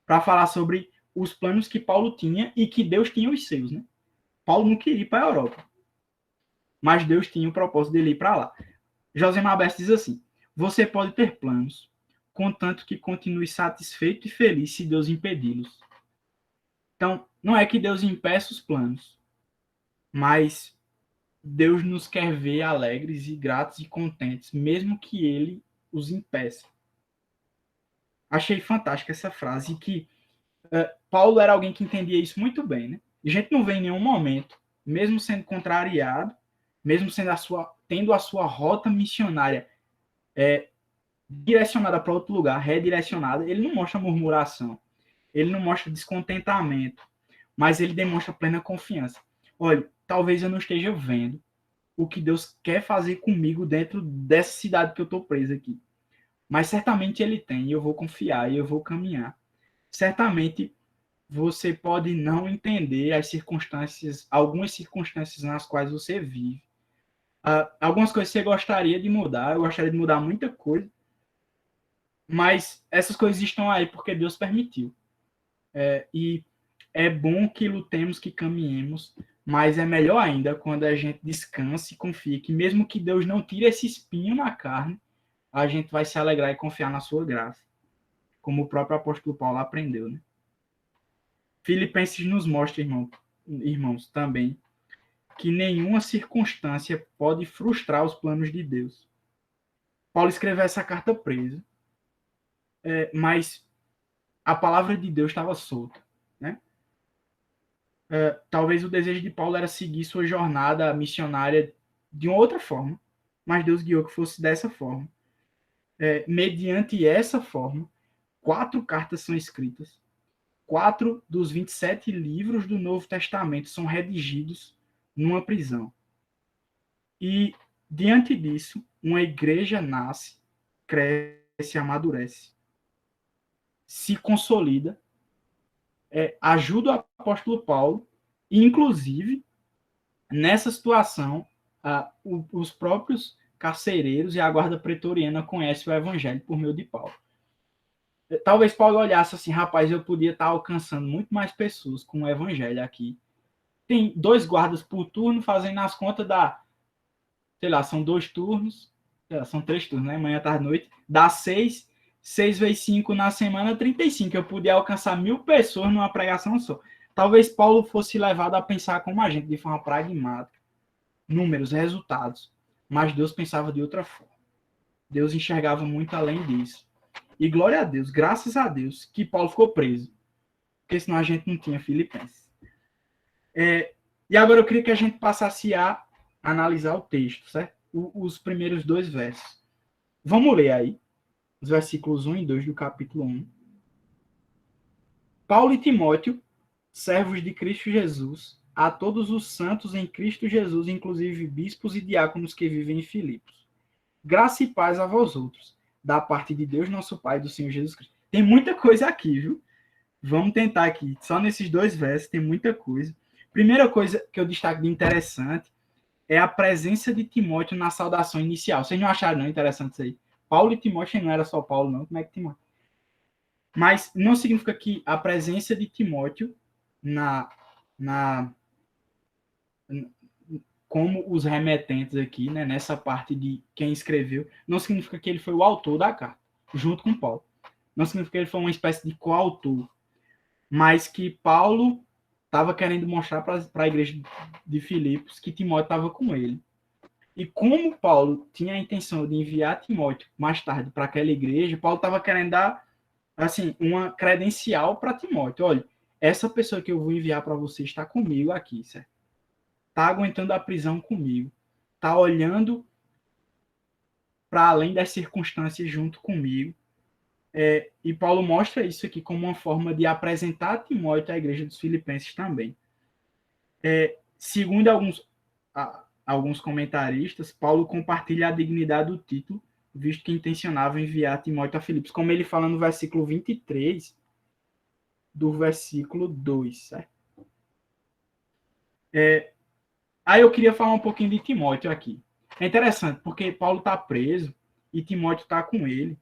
para falar sobre os planos que Paulo tinha e que Deus tinha os seus, né? Paulo não queria ir para a Europa, mas Deus tinha o propósito dele ir para lá. Josemar Bessa diz assim, você pode ter planos, contanto que continue satisfeito e feliz se Deus impedi-los. Então, não é que Deus impeça os planos, mas Deus nos quer ver alegres e gratos e contentes, mesmo que ele os impeça. Achei fantástica essa frase, que Paulo era alguém que entendia isso muito bem, né? A gente não vê em nenhum momento, mesmo sendo contrariado, mesmo sendo tendo a sua rota missionária direcionada para outro lugar, redirecionada, ele não mostra murmuração, ele não mostra descontentamento, mas ele demonstra plena confiança. Olha, talvez eu não esteja vendo o que Deus quer fazer comigo dentro dessa cidade que eu estou preso aqui, mas certamente ele tem, e eu vou confiar, e eu vou caminhar. Certamente você pode não entender as circunstâncias, algumas circunstâncias nas quais você vive. Algumas coisas você gostaria de mudar, eu gostaria de mudar muita coisa, mas essas coisas estão aí porque Deus permitiu. E é bom que lutemos, que caminhemos, mas é melhor ainda quando a gente descansa e confia que mesmo que Deus não tire esse espinho na carne, a gente vai se alegrar e confiar na sua graça, como o próprio apóstolo Paulo aprendeu, né? Filipenses nos mostra, irmãos, também, que nenhuma circunstância pode frustrar os planos de Deus. Paulo escreveu essa carta preso, mas a palavra de Deus estava solta, né? Talvez o desejo de Paulo era seguir sua jornada missionária de uma outra forma, mas Deus guiou que fosse dessa forma. Mediante essa forma, 4 cartas são escritas. 4 dos 27 livros do Novo Testamento são redigidos numa prisão. E, diante disso, uma igreja nasce, cresce, amadurece, se consolida, ajuda o apóstolo Paulo, e, inclusive, nessa situação, os próprios carcereiros e a guarda pretoriana conhecem o evangelho por meio de Paulo. Talvez Paulo olhasse assim, rapaz, eu podia estar alcançando muito mais pessoas com o evangelho aqui. Tem 2 guardas por turno, fazendo as contas da, sei lá, são 2 turnos, são 3 turnos, né? Manhã, tarde, noite, dá 6 vezes 5 na semana, 35. Eu podia alcançar 1.000 pessoas numa pregação só. Talvez Paulo fosse levado a pensar como a gente, de forma pragmática. Números, resultados. Mas Deus pensava de outra forma. Deus enxergava muito além disso. E glória a Deus, graças a Deus, que Paulo ficou preso. Porque senão a gente não tinha Filipenses. E agora eu queria que a gente passasse a analisar o texto, certo? Os primeiros 2 versos. Vamos ler aí, os versículos 1 e 2 do capítulo 1. Paulo e Timóteo, servos de Cristo Jesus, a todos os santos em Cristo Jesus, inclusive bispos e diáconos que vivem em Filipos. Graça e paz a vós outros, da parte de Deus nosso Pai e do Senhor Jesus Cristo. Tem muita coisa aqui, viu? Vamos tentar aqui. Só nesses 2 versos tem muita coisa. Primeira coisa que eu destaco de interessante é a presença de Timóteo na saudação inicial. Vocês não acharam não interessante isso aí? Paulo e Timóteo não era só Paulo, não. Como é que Timóteo? Mas não significa que a presença de Timóteo como os remetentes aqui, né, nessa parte de quem escreveu, não significa que ele foi o autor da carta, junto com Paulo. Não significa que ele foi uma espécie de coautor, mas que Paulo estava querendo mostrar para a igreja de Filipos que Timóteo estava com ele. E como Paulo tinha a intenção de enviar Timóteo mais tarde para aquela igreja, Paulo estava querendo dar assim, uma credencial para Timóteo. Olha, essa pessoa que eu vou enviar para você está comigo aqui, certo? Está aguentando a prisão comigo. Está olhando para além das circunstâncias junto comigo. E Paulo mostra isso aqui como uma forma de apresentar Timóteo à igreja dos Filipenses também. Segundo alguns comentaristas, Paulo compartilha a dignidade do título, visto que intencionava enviar Timóteo a Filipos, como ele fala no versículo 23 do versículo 2, certo? Aí eu queria falar um pouquinho de Timóteo aqui. É interessante, porque Paulo está preso e Timóteo está com ele.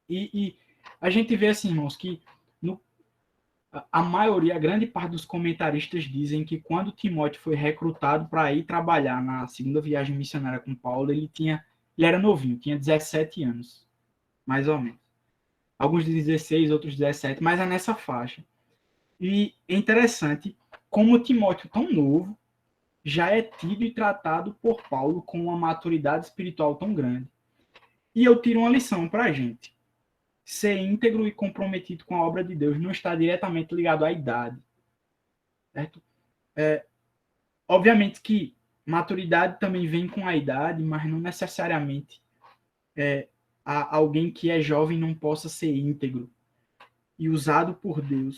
E a gente vê assim, irmãos, que a maioria, a grande parte dos comentaristas dizem que quando Timóteo foi recrutado para ir trabalhar na segunda viagem missionária com Paulo, ele era novinho, tinha 17 anos, mais ou menos. Alguns dizem 16, outros 17, mas é nessa faixa. E é interessante como Timóteo, tão novo, já é tido e tratado por Paulo com uma maturidade espiritual tão grande. E eu tiro uma lição para a gente. Ser íntegro e comprometido com a obra de Deus não está diretamente ligado à idade. Certo? Obviamente que maturidade também vem com a idade, mas não necessariamente alguém que é jovem não possa ser íntegro e usado por Deus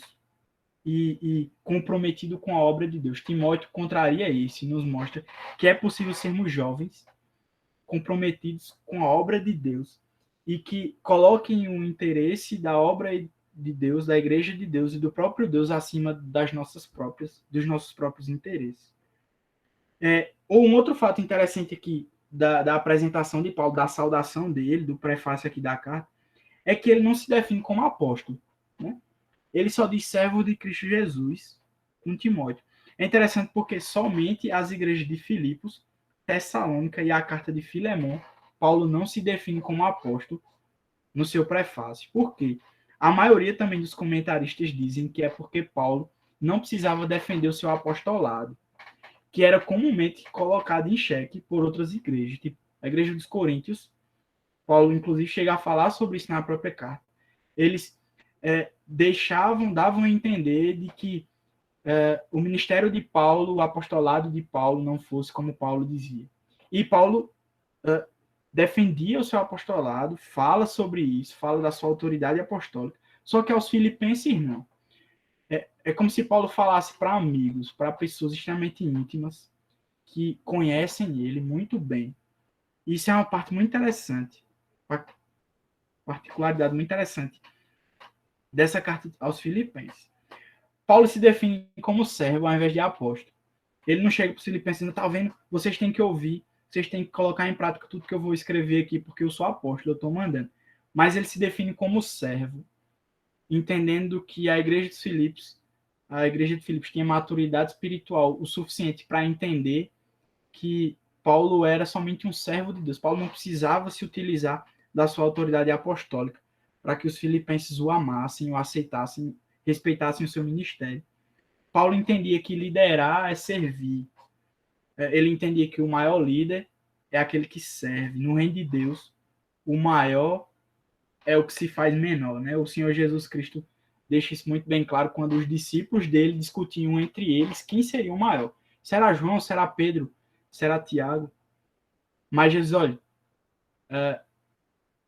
e comprometido com a obra de Deus. Timóteo contraria isso e nos mostra que é possível sermos jovens, comprometidos com a obra de Deus e que coloquem o interesse da obra de Deus, da igreja de Deus e do próprio Deus acima dos nossos próprios interesses. Ou um outro fato interessante aqui da apresentação de Paulo, da saudação dele, do prefácio aqui da carta, é que ele não se define como apóstolo, né? Ele só diz servo de Cristo Jesus com Timóteo. É interessante porque somente as igrejas de Filipos, Tessalônica e a carta de Filemão, Paulo não se define como apóstolo no seu prefácio. Por quê? A maioria também dos comentaristas dizem que é porque Paulo não precisava defender o seu apostolado, que era comumente colocado em xeque por outras igrejas, tipo a igreja dos Coríntios. Paulo, inclusive, chega a falar sobre isso na própria carta. Eles davam a entender de que o ministério de Paulo, o apostolado de Paulo, não fosse como Paulo dizia. E Paulo defendia o seu apostolado, fala sobre isso, fala da sua autoridade apostólica. Só que aos filipenses, não. É como se Paulo falasse para amigos, para pessoas extremamente íntimas, que conhecem ele muito bem. Isso é uma parte muito interessante, uma particularidade muito interessante dessa carta aos filipenses. Paulo se define como servo ao invés de apóstolo. Ele não chega para os filipenses e está vendo, vocês têm que ouvir, vocês têm que colocar em prática tudo que eu vou escrever aqui, porque eu sou apóstolo, eu estou mandando. Mas ele se define como servo, entendendo que a igreja de Filipos tinha maturidade espiritual o suficiente para entender que Paulo era somente um servo de Deus. Paulo não precisava se utilizar da sua autoridade apostólica para que os filipenses o amassem, o aceitassem, respeitassem o seu ministério. Paulo entendia que liderar é servir. Ele entendia que o maior líder é aquele que serve. No reino de Deus, o maior é o que se faz menor, né? O Senhor Jesus Cristo deixa isso muito bem claro quando os discípulos dele discutiam entre eles quem seria o maior. Será João? Será Pedro? Será Tiago? Mas Jesus, olha,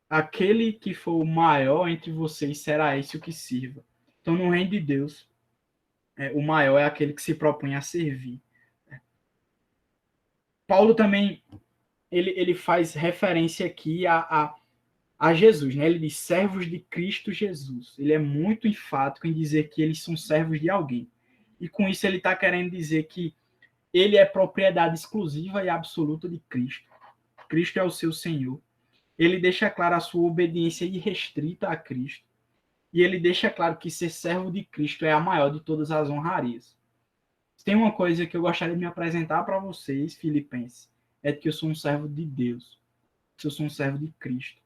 aquele que for o maior entre vocês será esse o que sirva. Então, no reino de Deus, o maior é aquele que se propõe a servir. Paulo também ele faz referência aqui a Jesus, né? Ele diz servos de Cristo Jesus. Ele é muito enfático em dizer que eles são servos de alguém. E com isso ele está querendo dizer que ele é propriedade exclusiva e absoluta de Cristo. Cristo é o seu Senhor. Ele deixa claro a sua obediência irrestrita a Cristo. E ele deixa claro que ser servo de Cristo é a maior de todas as honrarias. Tem uma coisa que eu gostaria de me apresentar para vocês, filipenses, é que eu sou um servo de Deus. Que eu sou um servo de Cristo.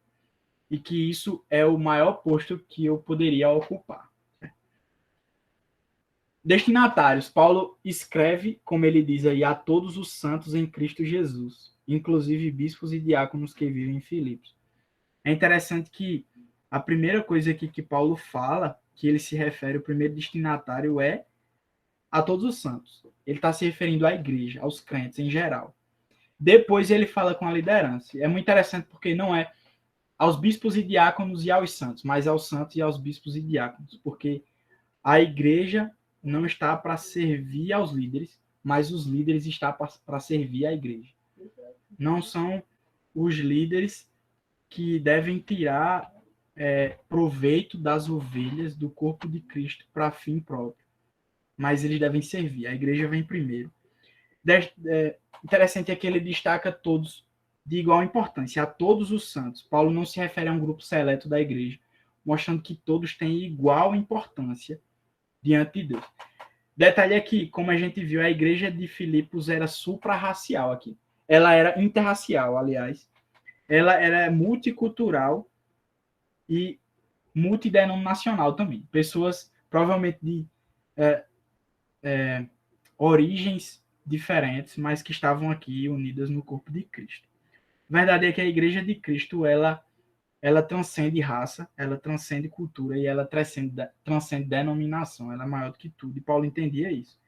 E que isso é o maior posto que eu poderia ocupar. Destinatários. Paulo escreve, como ele diz aí, a todos os santos em Cristo Jesus, inclusive bispos e diáconos que vivem em Filipos. É interessante que a primeira coisa aqui que Paulo fala, que ele se refere, o primeiro destinatário é a todos os santos. Ele está se referindo à igreja, aos crentes em geral. Depois ele fala com a liderança. É muito interessante porque não é aos bispos e diáconos e aos santos, mas aos santos e aos bispos e diáconos, porque a igreja não está para servir aos líderes, mas os líderes estão para servir à igreja. Não são os líderes que devem tirar proveito das ovelhas do corpo de Cristo para fim próprio, mas eles devem servir. A igreja vem primeiro. Interessante é que ele destaca todos de igual importância, a todos os santos. Paulo não se refere a um grupo seleto da igreja, mostrando que todos têm igual importância diante de Deus. Detalhe é que, como a gente viu, a igreja de Filipos era suprarracial aqui. Ela era interracial, aliás. Ela era multicultural e multidenominacional também. Pessoas, provavelmente, de origens diferentes, mas que estavam aqui unidas no corpo de Cristo. A verdade é que a igreja de Cristo, ela transcende raça, ela transcende cultura e ela transcende denominação. Ela é maior do que tudo. E Paulo entendia isso.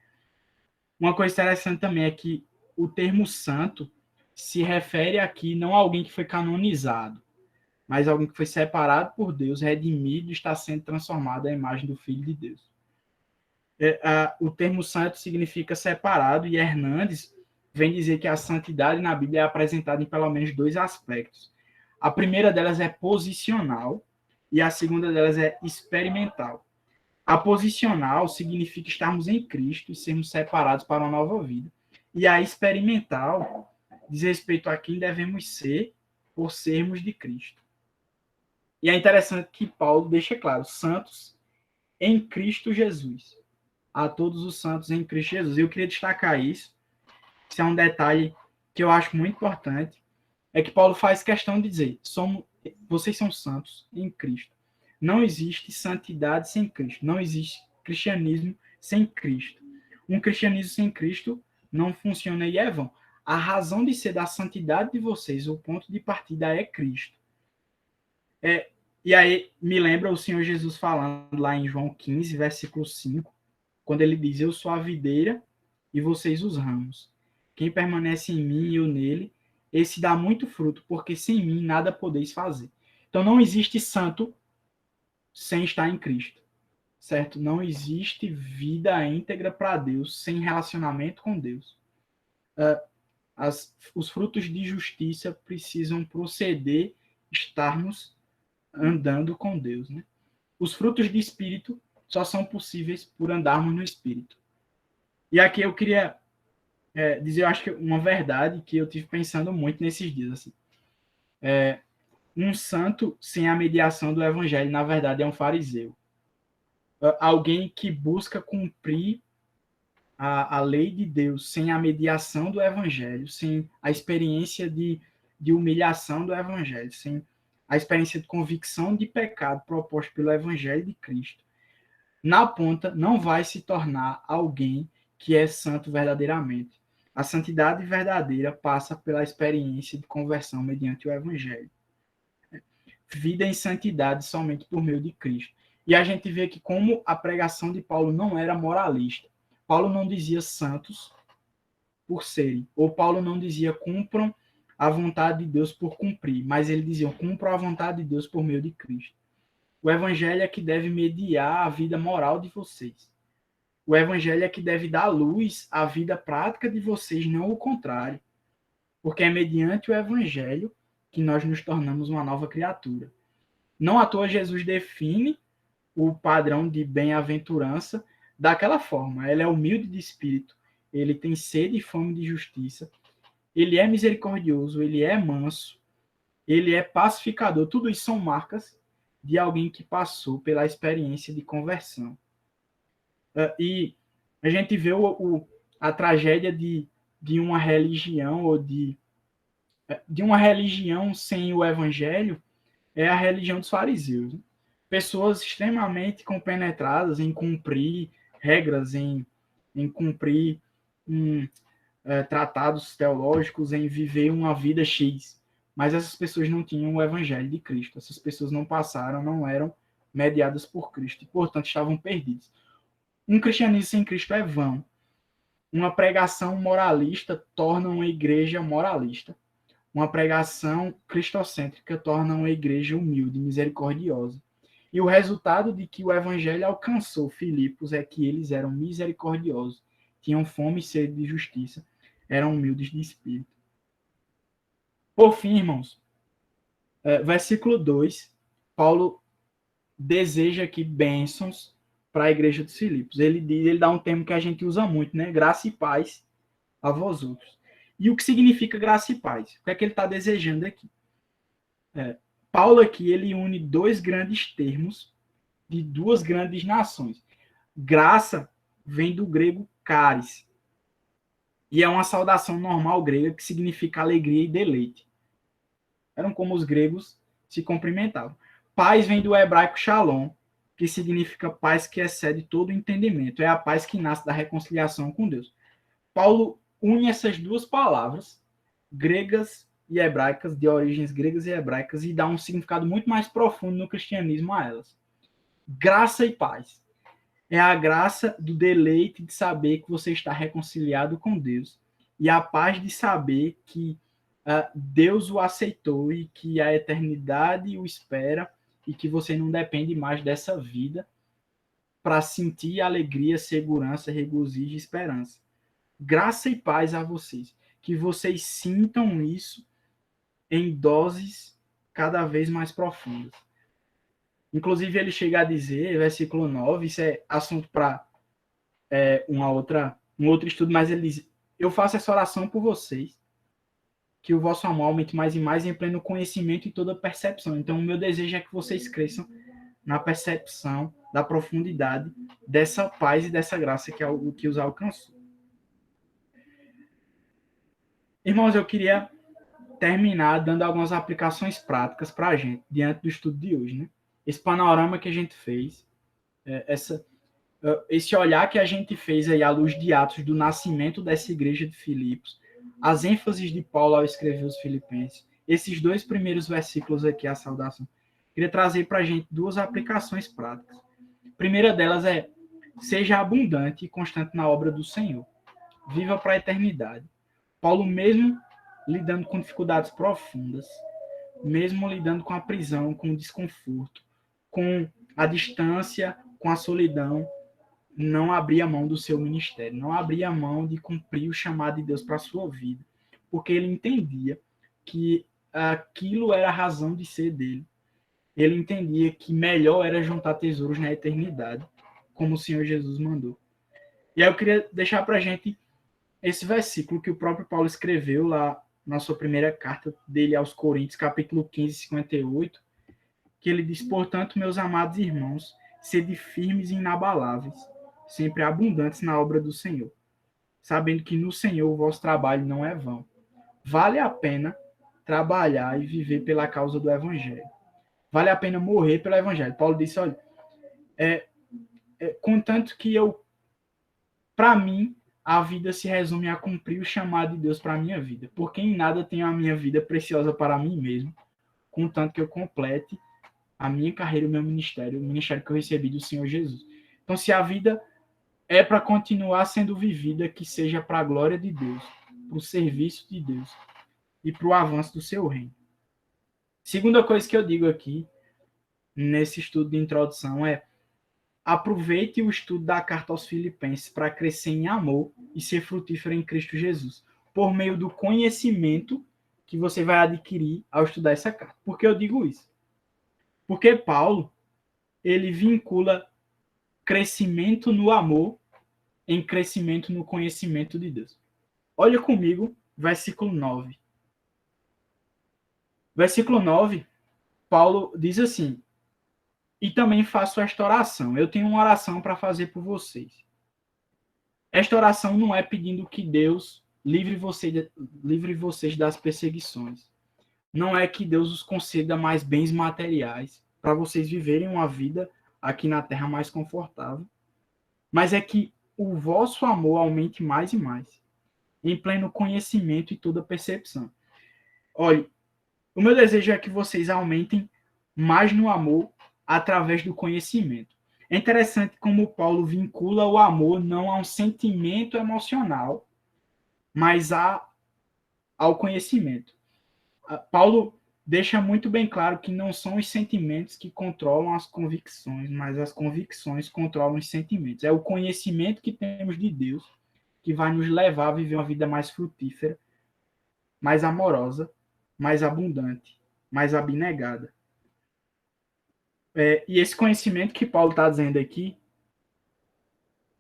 Uma coisa interessante também é que o termo santo se refere aqui não a alguém que foi canonizado, mas a alguém que foi separado por Deus, redimido e está sendo transformado à imagem do Filho de Deus. O termo santo significa separado e Hernandes vem dizer que a santidade na Bíblia é apresentada em pelo menos dois aspectos. A primeira delas é posicional e a segunda delas é experimental. A posicional significa estarmos em Cristo e sermos separados para uma nova vida. E a experimental diz respeito a quem devemos ser por sermos de Cristo. E é interessante que Paulo deixa claro, santos em Cristo Jesus. A todos os santos em Cristo Jesus. Eu queria destacar isso. Isso é um detalhe que eu acho muito importante. É que Paulo faz questão de dizer, vocês são santos em Cristo. Não existe santidade sem Cristo. Não existe cristianismo sem Cristo. Um cristianismo sem Cristo não funciona e é vão. A razão de ser da santidade de vocês, o ponto de partida é Cristo. E aí me lembra o Senhor Jesus falando lá em João 15, versículo 5, quando ele diz: eu sou a videira e vocês os ramos. Quem permanece em mim e eu nele, esse dá muito fruto, porque sem mim nada podeis fazer. Então não existe santo sem estar em Cristo, certo? Não existe vida íntegra para Deus sem relacionamento com Deus. Os frutos de justiça precisam proceder, estarmos andando com Deus, né? Os frutos de espírito só são possíveis por andarmos no espírito. E aqui eu queria dizer, eu acho que uma verdade que eu tive pensando muito nesses dias, assim. Um santo sem a mediação do evangelho, na verdade, é um fariseu. Alguém que busca cumprir a lei de Deus sem a mediação do evangelho, sem a experiência de humilhação do evangelho, sem a experiência de convicção de pecado proposta pelo evangelho de Cristo, na ponta não vai se tornar alguém que é santo verdadeiramente. A santidade verdadeira passa pela experiência de conversão mediante o evangelho. Vida em santidade somente por meio de Cristo. E a gente vê que como a pregação de Paulo não era moralista. Paulo não dizia santos por serem, ou Paulo não dizia cumpram a vontade de Deus por cumprir, mas ele dizia cumpram a vontade de Deus por meio de Cristo. O evangelho é que deve mediar a vida moral de vocês. O evangelho é que deve dar luz à vida prática de vocês, não o contrário. Porque é mediante o evangelho que nós nos tornamos uma nova criatura. Não à toa Jesus define o padrão de bem-aventurança daquela forma. Ele é humilde de espírito, ele tem sede e fome de justiça, ele é misericordioso, ele é manso, ele é pacificador. Tudo isso são marcas de alguém que passou pela experiência de conversão. E a gente vê a tragédia de uma religião ou de uma religião sem o evangelho é a religião dos fariseus. Né? Pessoas extremamente compenetradas em cumprir regras, em cumprir tratados teológicos, em viver uma vida X. Mas essas pessoas não tinham o evangelho de Cristo. Essas pessoas não passaram, não eram mediadas por Cristo e, portanto, estavam perdidas. Um cristianismo sem Cristo é vão. Uma pregação moralista torna uma igreja moralista. Uma pregação cristocêntrica torna uma igreja humilde, misericordiosa. E o resultado de que o evangelho alcançou Filipos é que eles eram misericordiosos, tinham fome e sede de justiça, eram humildes de espírito. Por fim, irmãos, versículo 2, Paulo deseja aqui bênçãos para a igreja dos Filipos. Ele dá um termo que a gente usa muito, né? Graça e paz a vós outros. E o que significa graça e paz? O que é que ele está desejando aqui? Paulo aqui, ele une dois grandes termos de duas grandes nações. Graça vem do grego charis, e é uma saudação normal grega que significa alegria e deleite. Eram como os gregos se cumprimentavam. Paz vem do hebraico shalom, que significa paz que excede todo entendimento. É a paz que nasce da reconciliação com Deus. Paulo une essas duas palavras, gregas e hebraicas, de origens gregas e hebraicas, e dá um significado muito mais profundo no cristianismo a elas. Graça e paz. É a graça do deleite de saber que você está reconciliado com Deus, e a paz de saber que Deus o aceitou e que a eternidade o espera e que você não depende mais dessa vida para sentir alegria, segurança, regozijo e esperança. Graça e paz a vocês. Que vocês sintam isso em doses cada vez mais profundas. Inclusive, ele chega a dizer, versículo 9, isso é assunto para um outro estudo, mas ele diz, eu faço essa oração por vocês, que o vosso amor aumente mais e mais em pleno conhecimento e toda percepção. Então, o meu desejo é que vocês cresçam na percepção da profundidade dessa paz e dessa graça que é o que os alcançou. Irmãos, eu queria terminar dando algumas aplicações práticas para a gente, diante do estudo de hoje. Né? esse panorama que a gente fez, esse olhar que a gente fez aí à luz de Atos do nascimento dessa igreja de Filipos, as ênfases de Paulo ao escrever os Filipenses, esses 2 primeiros versículos aqui, a saudação, queria trazer para a gente 2 aplicações práticas. A primeira delas é: seja abundante e constante na obra do Senhor. Viva para a eternidade. Paulo, mesmo lidando com dificuldades profundas, mesmo lidando com a prisão, com o desconforto, com a distância, com a solidão, não abria mão do seu ministério, não abria mão de cumprir o chamado de Deus para a sua vida, porque ele entendia que aquilo era a razão de ser dele. Ele entendia que melhor era juntar tesouros na eternidade, como o Senhor Jesus mandou. E aí eu queria deixar para a gente esse versículo que o próprio Paulo escreveu lá na sua primeira carta dele aos Coríntios, capítulo 15, 58, que ele diz: portanto, meus amados irmãos, sede firmes e inabaláveis, sempre abundantes na obra do Senhor, sabendo que no Senhor o vosso trabalho não é vão. Vale a pena trabalhar e viver pela causa do Evangelho. Vale a pena morrer pelo Evangelho. Paulo disse: olha, contanto que para mim, a vida se resume a cumprir o chamado de Deus para a minha vida, porque em nada tenho a minha vida preciosa para mim mesmo, contanto que eu complete a minha carreira, o meu ministério, o ministério que eu recebi do Senhor Jesus. Então, se a vida é para continuar sendo vivida, que seja para a glória de Deus, para o serviço de Deus e para o avanço do seu reino. Segunda coisa que eu digo aqui, nesse estudo de introdução, é: aproveite o estudo da carta aos Filipenses para crescer em amor e ser frutífero em Cristo Jesus, por meio do conhecimento que você vai adquirir ao estudar essa carta. Por que eu digo isso? Porque Paulo, ele vincula crescimento no amor em crescimento no conhecimento de Deus. Olha comigo, versículo 9. Versículo 9, Paulo diz assim: e também faço esta oração. Eu tenho uma oração para fazer por vocês. Esta oração não é pedindo que Deus livre vocês das perseguições. Não é que Deus os conceda mais bens materiais para vocês viverem uma vida aqui na terra mais confortável. Mas é que o vosso amor aumente mais e mais, em pleno conhecimento e toda percepção. Olha, o meu desejo é que vocês aumentem mais no amor através do conhecimento. É interessante como Paulo vincula o amor não a um sentimento emocional, mas ao conhecimento. Paulo deixa muito bem claro que não são os sentimentos que controlam as convicções, mas as convicções controlam os sentimentos. É o conhecimento que temos de Deus que vai nos levar a viver uma vida mais frutífera, mais amorosa, mais abundante, mais abnegada. E esse conhecimento que Paulo está dizendo aqui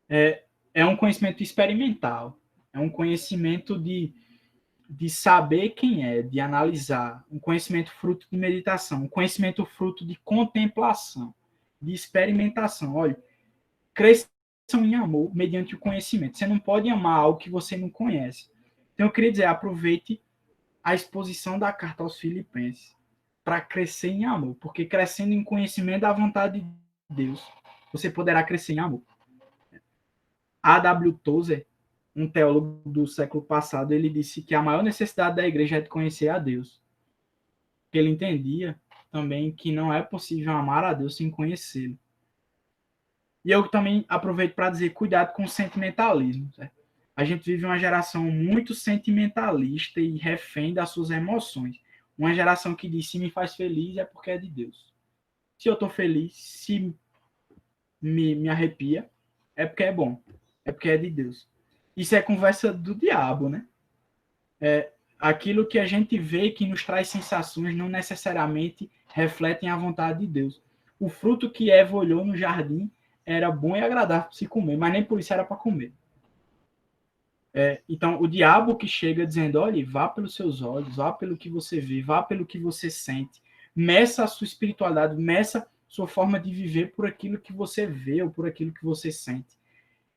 é um conhecimento experimental, é um conhecimento de saber quem é, de analisar, um conhecimento fruto de meditação, um conhecimento fruto de contemplação, de experimentação. Olha, cresçam em amor mediante o conhecimento. Você não pode amar algo que você não conhece. Então, eu queria dizer, aproveite a exposição da carta aos Filipenses para crescer em amor, porque crescendo em conhecimento da vontade de Deus, você poderá crescer em amor. A.W. Tozer, um teólogo do século passado, ele disse que a maior necessidade da igreja é de conhecer a Deus. Ele entendia também que não é possível amar a Deus sem conhecê-lo. E eu também aproveito para dizer, cuidado com o sentimentalismo. Certo? A gente vive uma geração muito sentimentalista e refém das suas emoções. Uma geração que diz: se me faz feliz é porque é de Deus. Se eu estou feliz, se me arrepia, é porque é bom. É porque é de Deus. Isso é conversa do diabo, né? Aquilo que a gente vê que nos traz sensações não necessariamente refletem a vontade de Deus. O fruto que Eva olhou no jardim era bom e agradável para se comer, mas nem por isso era para comer. Então, o diabo que chega dizendo: olha, vá pelos seus olhos, vá pelo que você vê, vá pelo que você sente, meça a sua espiritualidade, meça sua forma de viver por aquilo que você vê ou por aquilo que você sente.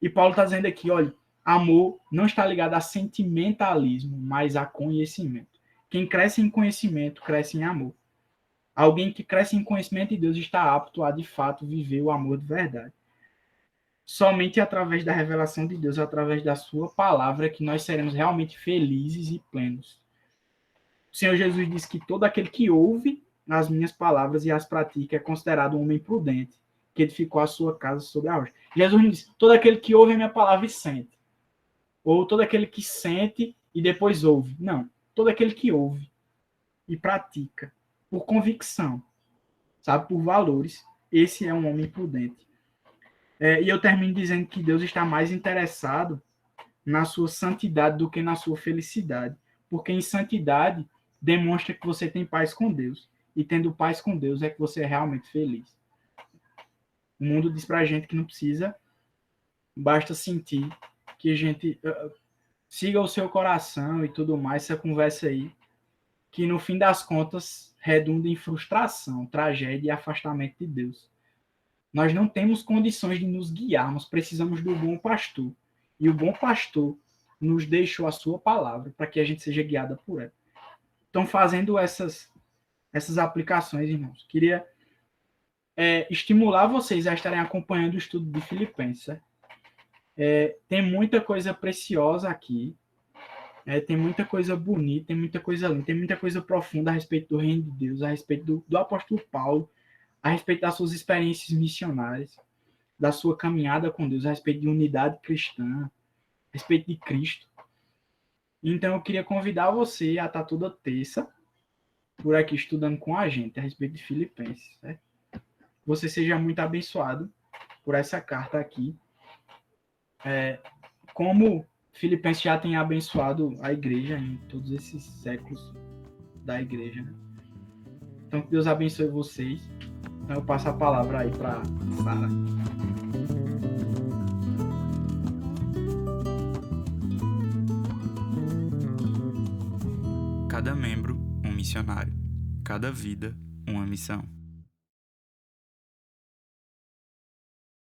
E Paulo está dizendo aqui: olha, amor não está ligado a sentimentalismo, mas a conhecimento. Quem cresce em conhecimento, cresce em amor. Alguém que cresce em conhecimento de Deus está apto a, de fato, viver o amor de verdade. Somente através da revelação de Deus, através da sua palavra, que nós seremos realmente felizes e plenos. O Senhor Jesus disse que todo aquele que ouve as minhas palavras e as pratica é considerado um homem prudente, que edificou a sua casa sobre a rocha. Jesus não disse, todo aquele que ouve a minha palavra e sente. Ou todo aquele que sente e depois ouve. Não, todo aquele que ouve e pratica por convicção, sabe, por valores, esse é um homem prudente. E eu termino dizendo que Deus está mais interessado na sua santidade do que na sua felicidade. Porque em santidade demonstra que você tem paz com Deus. E tendo paz com Deus é que você é realmente feliz. O mundo diz pra gente que não precisa, basta sentir que a gente siga o seu coração e tudo mais, essa conversa aí, que no fim das contas redunda em frustração, tragédia e afastamento de Deus. Nós não temos condições de nos guiar, nós precisamos do bom pastor. E o bom pastor nos deixou a sua palavra para que a gente seja guiada por ela. Então, fazendo essas aplicações, irmãos, queria estimular vocês a estarem acompanhando o estudo de Filipenses. Tem muita coisa preciosa aqui, tem muita coisa bonita, tem muita coisa linda, tem muita coisa profunda a respeito do reino de Deus, a respeito do apóstolo Paulo, a respeito das suas experiências missionárias, da sua caminhada com Deus, a respeito de unidade cristã, a respeito de Cristo. Então, eu queria convidar você a estar toda terça por aqui estudando com a gente a respeito de Filipenses. Certo? Você seja muito abençoado por essa carta aqui. Como Filipenses já tem abençoado a igreja em todos esses séculos da igreja. Né? Então, que Deus abençoe vocês. Então, eu passo a palavra aí para Sara. Cada membro, um missionário. Cada vida, uma missão.